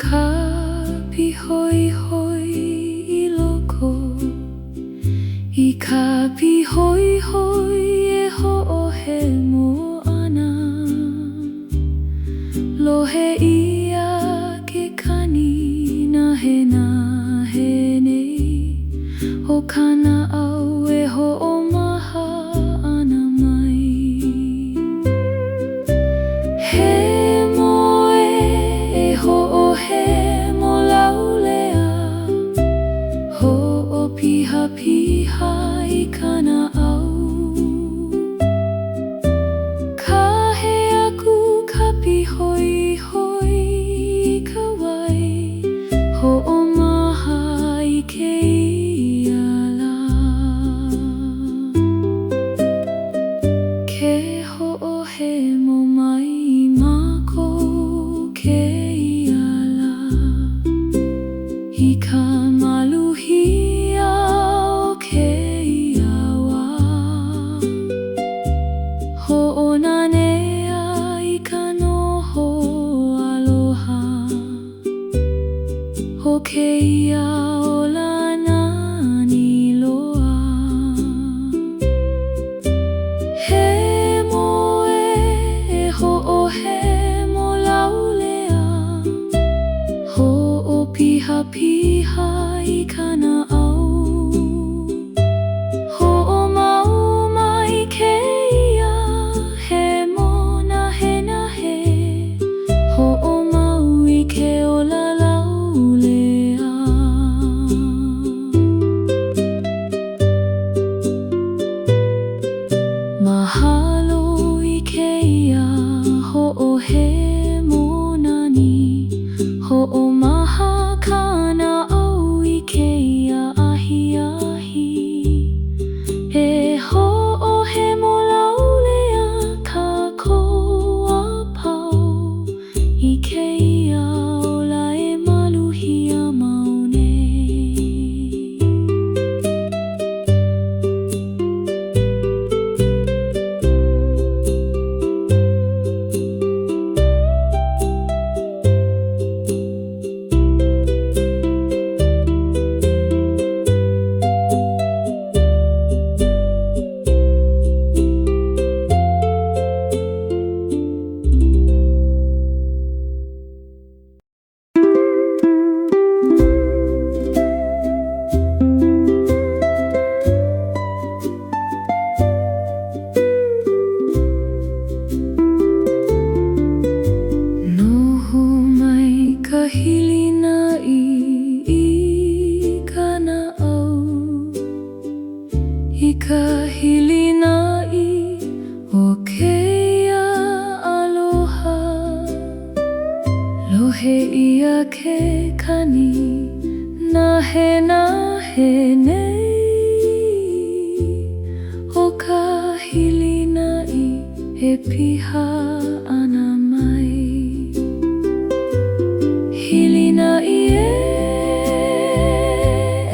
ka pihoi hoi I loko I ka pihoi hoi e ho'ohe mo'ana Lohe ia ke kani nahe nei O kana au e ho'omaha ana mai He moe e ho'ohe mo laulea Ho'opiha piha I kana au Kahe aku ka pihoi hoi I ka wai Ho'omaha I ke iala Ke ho'ohe mo mai I mākou ke iala I ka maluhia o ke iawa Ho'onanea I ka noho aloha O ke ia o lana ni loa He moe e ho'ohe mo laulea Ho'opiha piha I kana au Ho'omauma I ke ia He mo nahe Ho'omau I ke ola laulea Mahalo I ke ia ho'ohe mo nani Ho'omaha kana au I ke ia ahi E ho'ohe mo laulea kākou a pau I ke ia ola e maluhia maune I ka hilina'i o keia aloha Lohe ia ke kani nahe nei O ka hilina'i e piha ana mai Hilina'i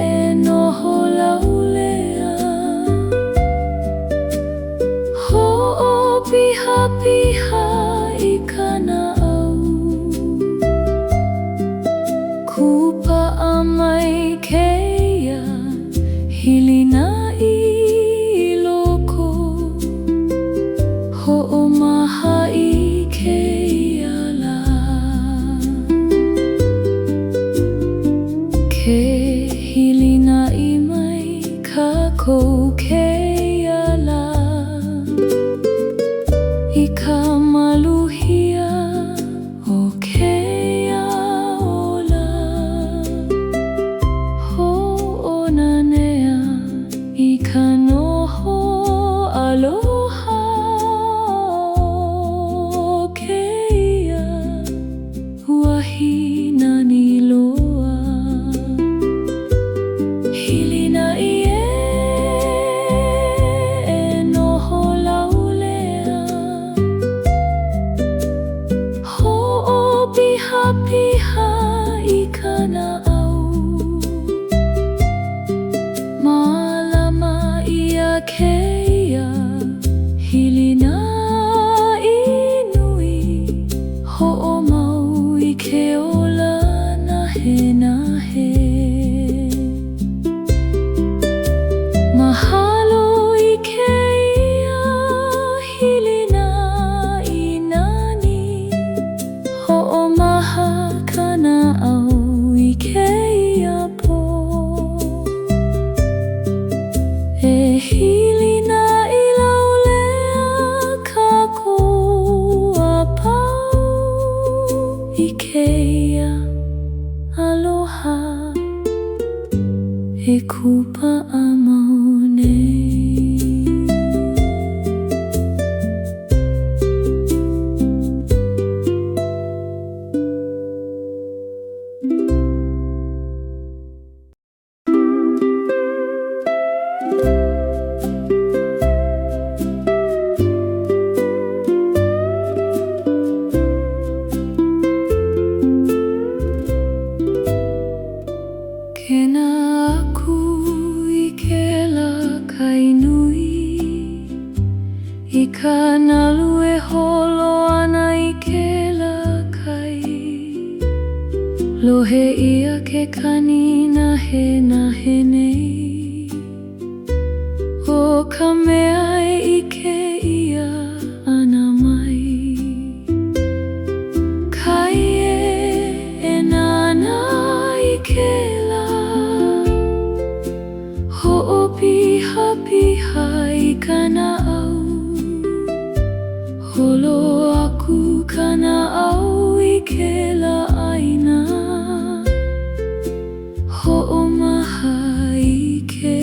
e noho laulea Ho'opiha piha I kana au Kupa'a mai keia hilina'i I loko Ho'omaha I ke iala Ke hilina'i mai kākou ke iala I ka maluhia o ke iaola Ho'onanea I ka noho aloha o ke ia wahina ni loa Hilina'i e noho laulea Ho'opiha piha I kana au Mālama ia ke ia hilina'i nui Ho'omau I ke ola nahe nahe. Mahalo ikeia hili na inani. Ho'omaha kana'au ikeia po. E hili na ilaulea kākoa pau. Ikeia aloha e kupa a maune. Kena aku I ke la kainui, I ka nalu e holo ana I ke la kai. Lohe ia ke kani nahe nahe nei. O ka mea e ike ia ana mai. Kai e nana I ke la. Ho'opiha piha I kana'au. Holo aku kana'au I ke la aina. Ho'omaha I ke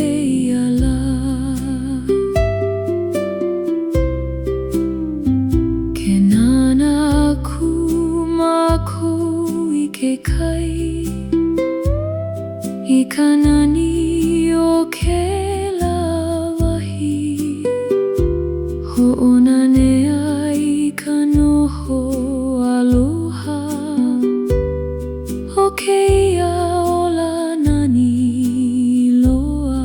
iala. Ke nana aku mākou I ke kai. I ka nani o ke la wahi. Ho'onanea I ka noho aloha. O ke ia ola nani loa.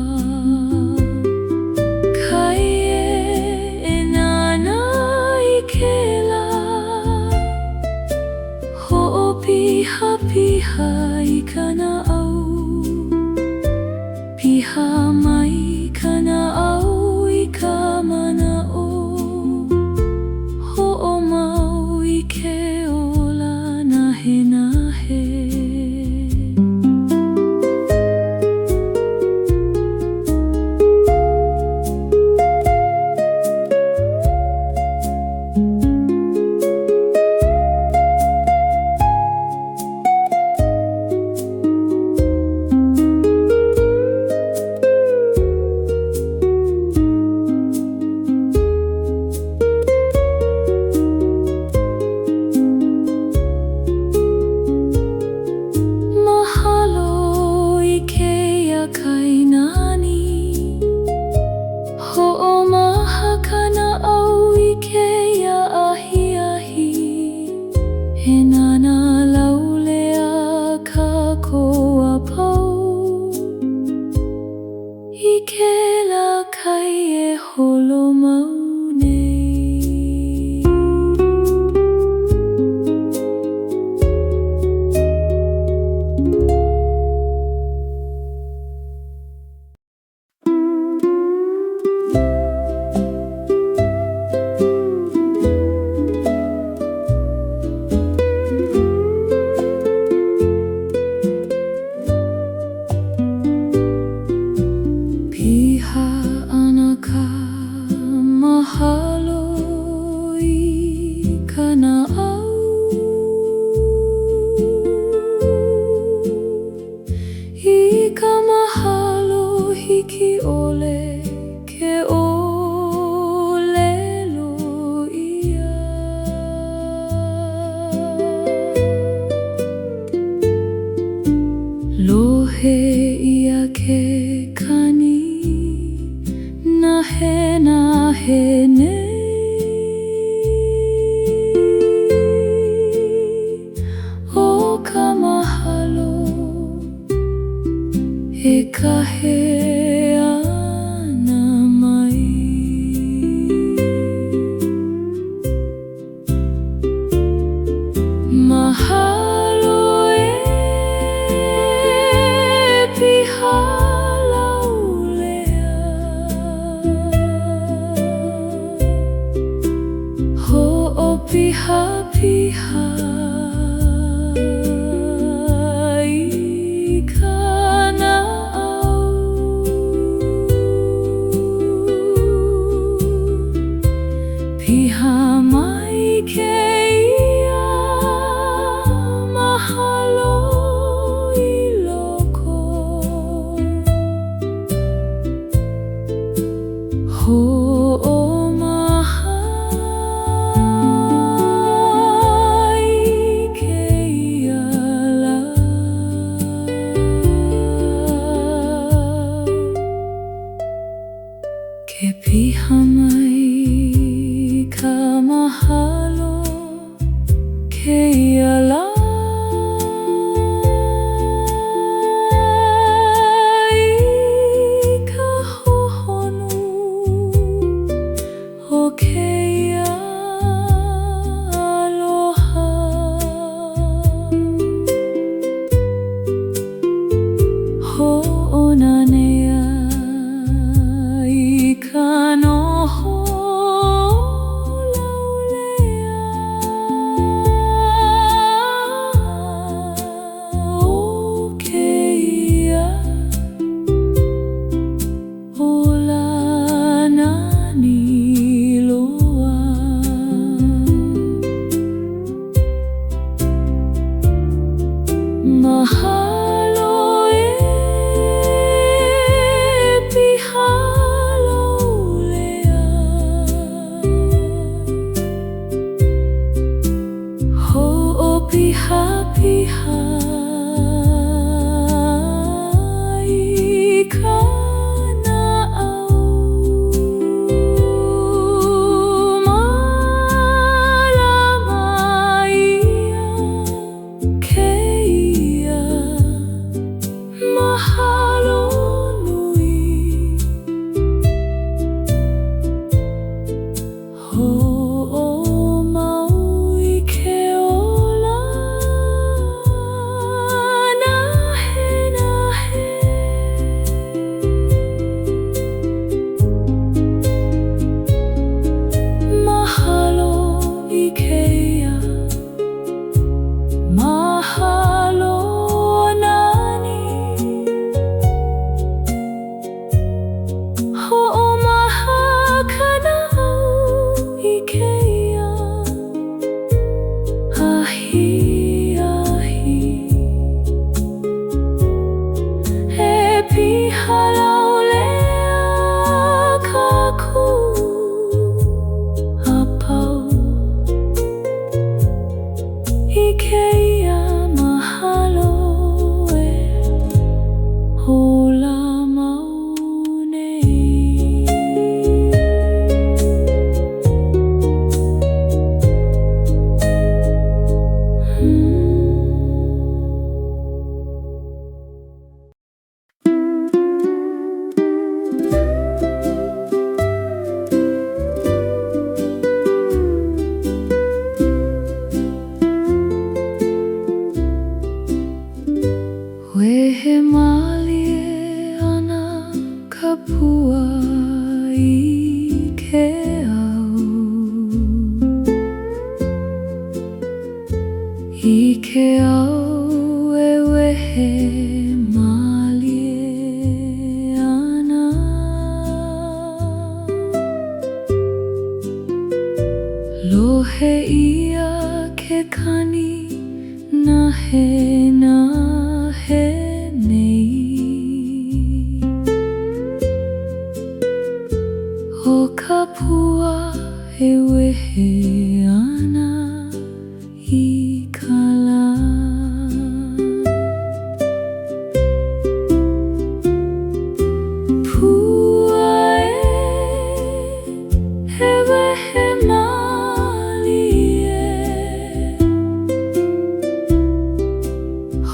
Kai e nana I ke la. Ho'opiha piha I kana'au. Piha mai kana'au I ka mana'o. Ho'omau I ke ola nahe nahe. Ho'omaha kana'au I ke ia ahi ahi. He nana laulea kākoa pau. I ke la kai e holo mau nei. Piha ana ka mahalo I kana'au. I ka mahalo hiki ole ke olelo ia. Lohe ia ke kani nahe nahe nei. O ka mahalo e kahe ana mai. Mahalo e Mahalo e pihalo lea, ho'o piha piha i kana au malama ia keia. Mahalo nui, ho'o mau i ke ola nahe nahe. Mahalo i keia, mahalo nani, ho'o maha kana au i keia. Ahi ahi e pihalau lea kaku apau i keia. Mahalo e hola mau nei. Wehe malie ana ka pua i ke au, i ke au e wehe malie ana. Lohe ia ke kani nahe nahe nei, o ka pua e wehe ana i ka la. Pua e wehe malie,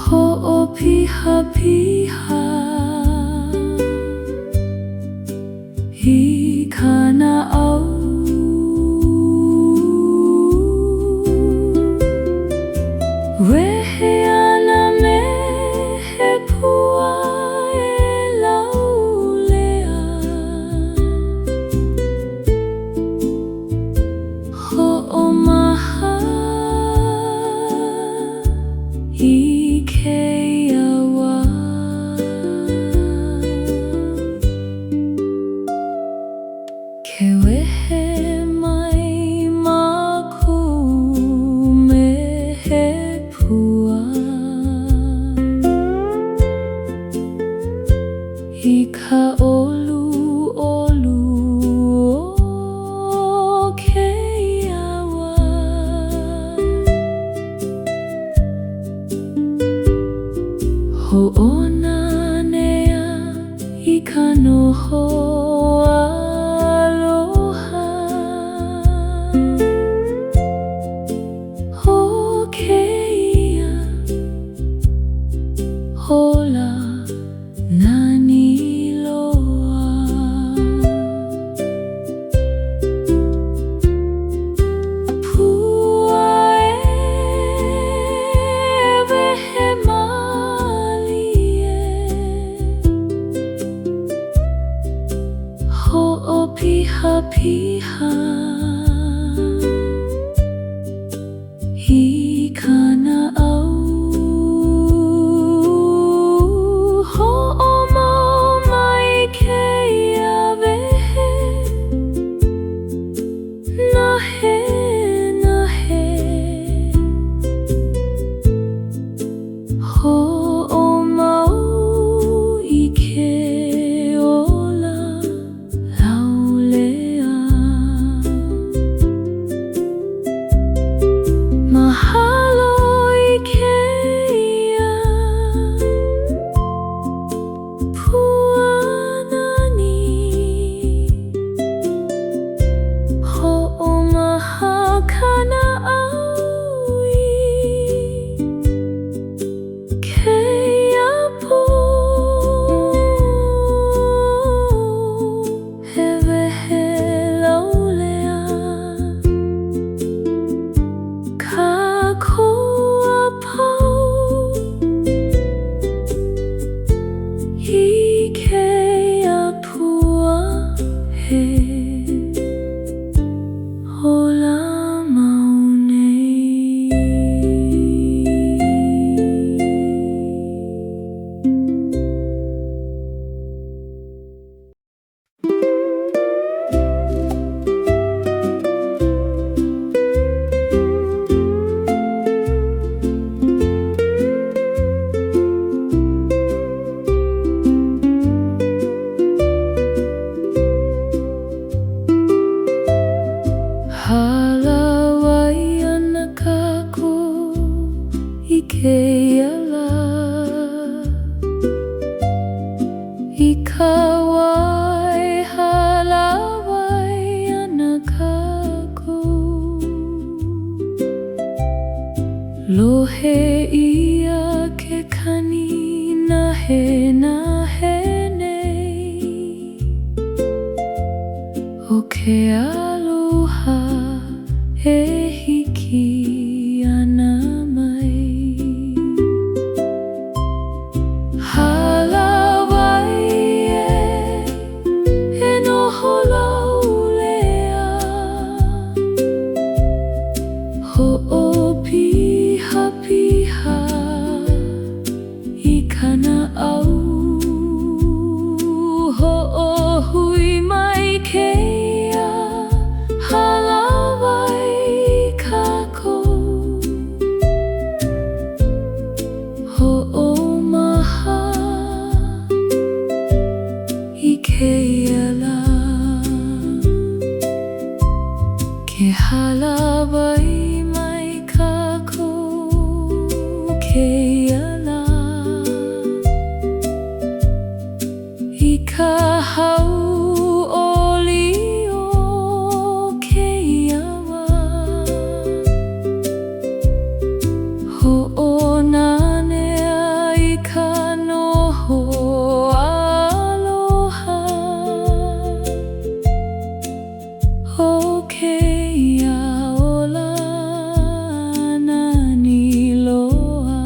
ho'o piha piha i kana au wehe ana me he pua e lau lea, ho'o maha i keia wā. Ke wehe mai maku me he pua i ka olu olu o keia wā. Ho'ona nea i ka noho aloha, o keia hola nani loa. Pua e wehe malie, ho'o piha piha i kana au, ho'o mau mai keia wehe nahe nahe, Ho'omau I ke ola laulea. Mahalo I keia puanani. Ho'omaha kana'aui keia pu. Hewehe laulea ka koa pau I keia pua he ola mau nei. Halawai ana kākou I keia la. I ka wai halawai ana kākou. Lohe ia ke kani nahe nei o ke aloha e hiki ana mai. Halawai e noho laulea. Ho'opiha piha I kana'au. Ho'ohui mai keia halawai kākou. Ho'omaha I keia la. Ke halawai mai kākou keia la. I ka hau oli o keia wā. Ho'onanea I ka noho aloha o keia ola nani loa.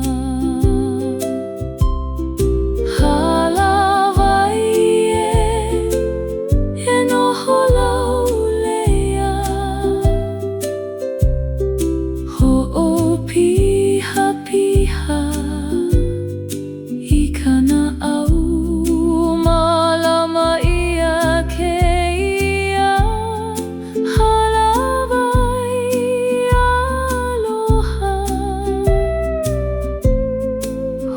Halawai e noho laulea. Ho'opiha piha I kana'au. Malama ia keia halawai aloha.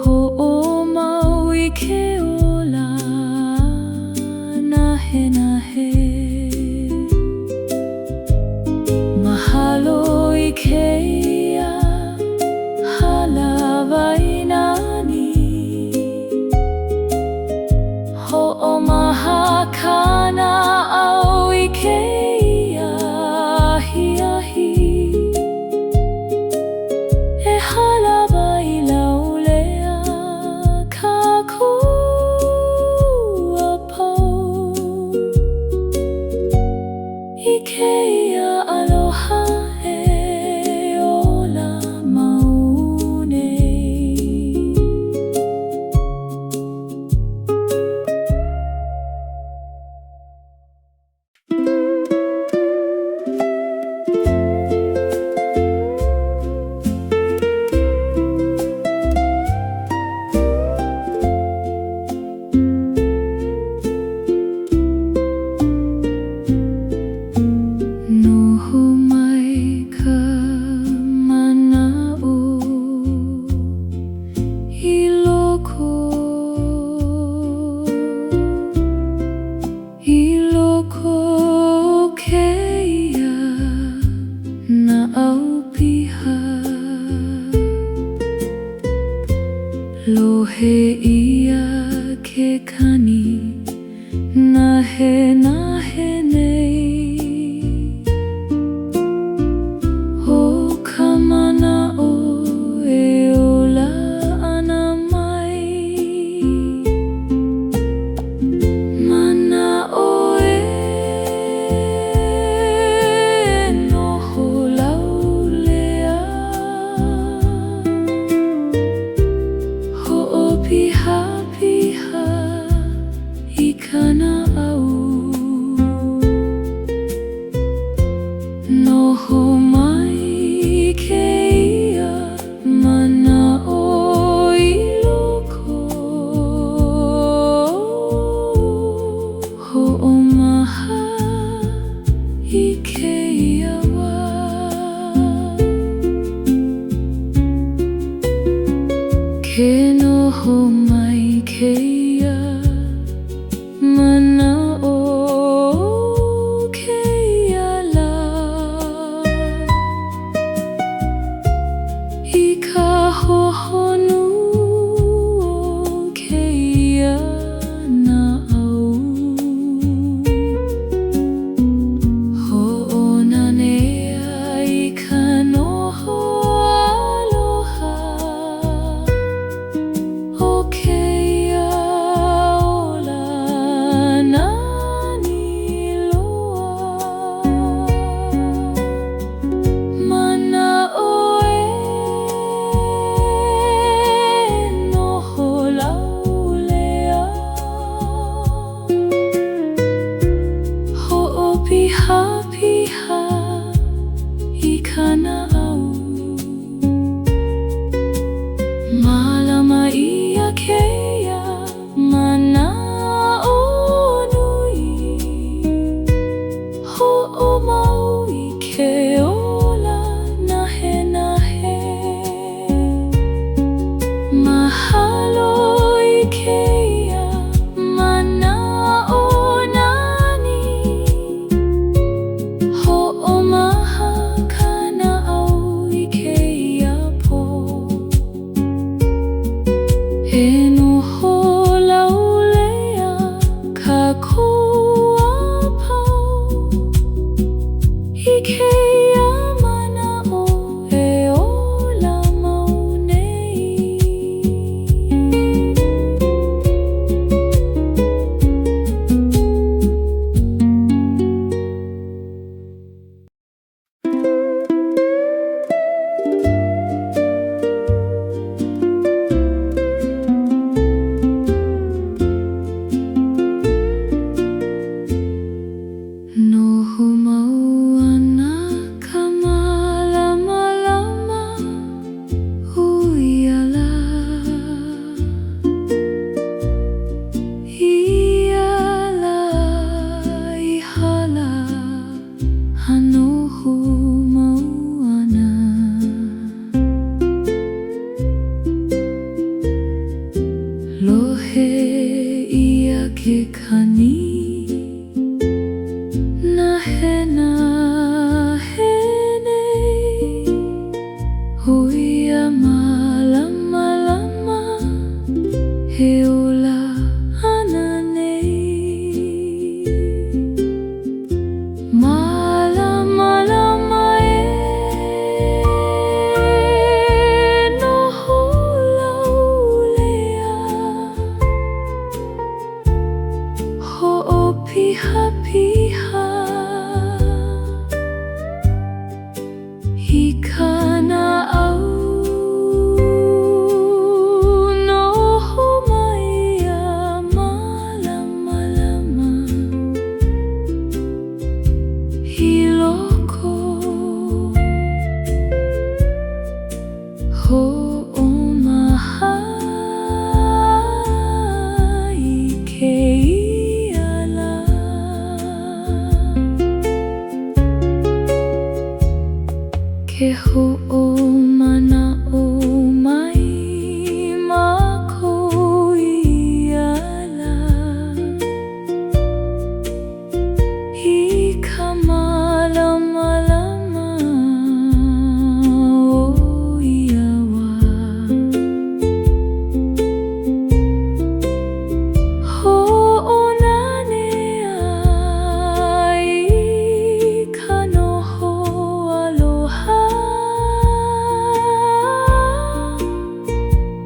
Ho'omau I ke ola nahe. Mahalo I keia halawai nani. Ho'omaha kana'au I keia ahi. E halawai laulea kākou. Lohe ia ke kani nahe nahe nei o ka mana o e ola ana mai mana o e noho laulea piha piha I kana au noho mai ke ia mana o I loko ho'omaha I ke ia wā ke noho mai ke ia mana o ke ia la I ka hohonu o ke ia na au ho'onanea I ka noho aloha piha piha I kana au malama ia ke ia mana o nui ho'omau I ke ola nahe nahe mahalo I ke ia mana e noho laulea ka koapau I ke ia mana o e ola mau nei Noho mau ana ka malama lama huiala Iala I hala hanoho mau ana Lohe ia ke kani nahe nahe nei hoia malama lama he ola ana nei malama lama e noho laulea ho'o piha piha I kana au noho mai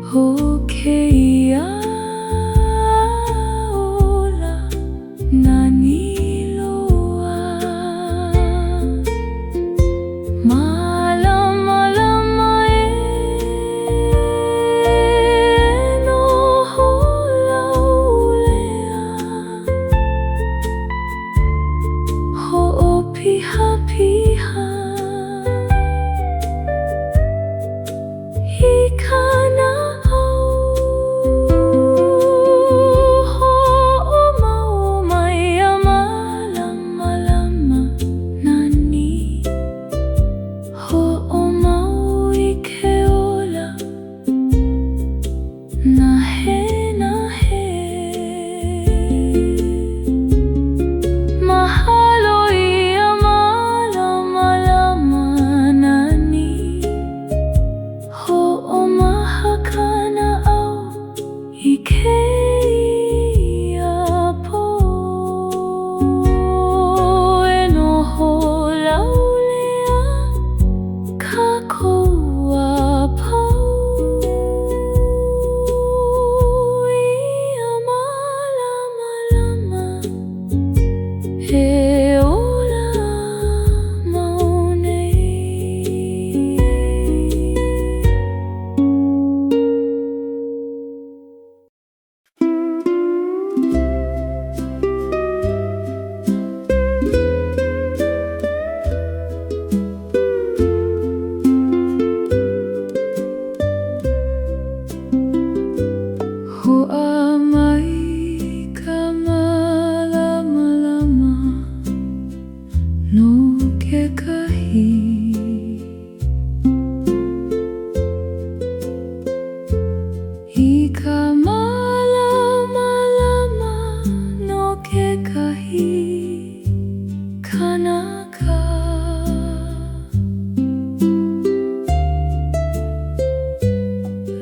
Hokeaola naniloa malama lama no holaulea ho'opiha piha hikana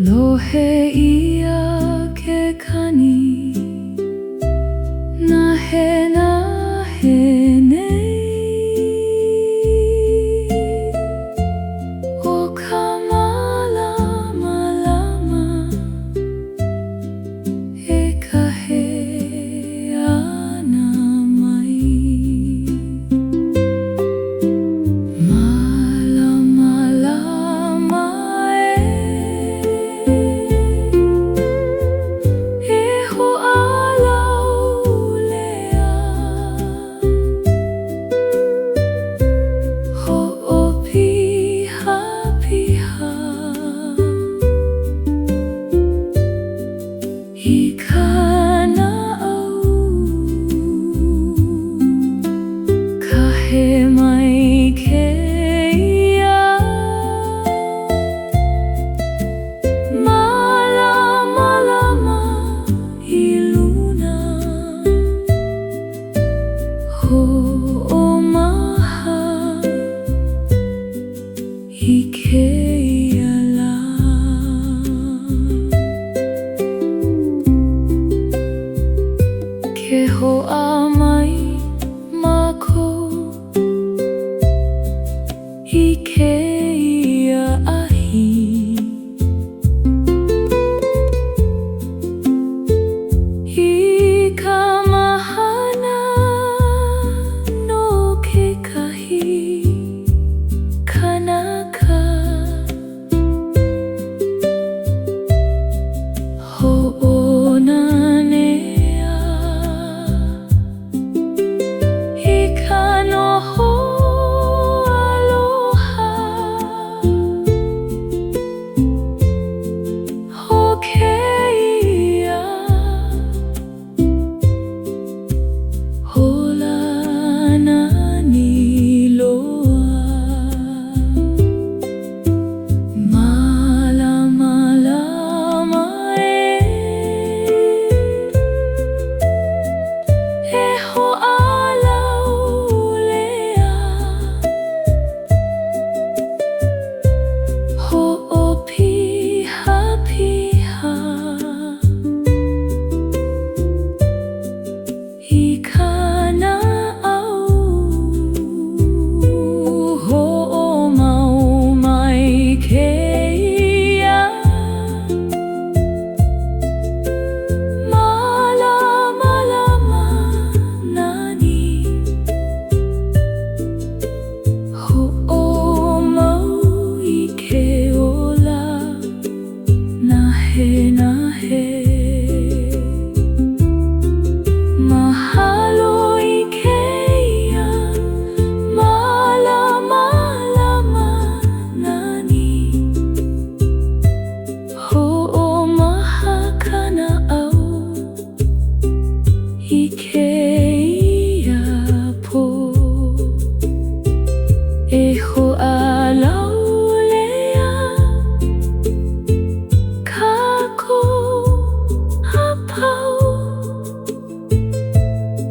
Lohe ia ke kani nahe nei o ka malama e ka he ana mai Ke hoa mai mako I ke ia ahi I ka mahana no ke kahi kanaka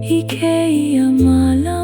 Ikeia mala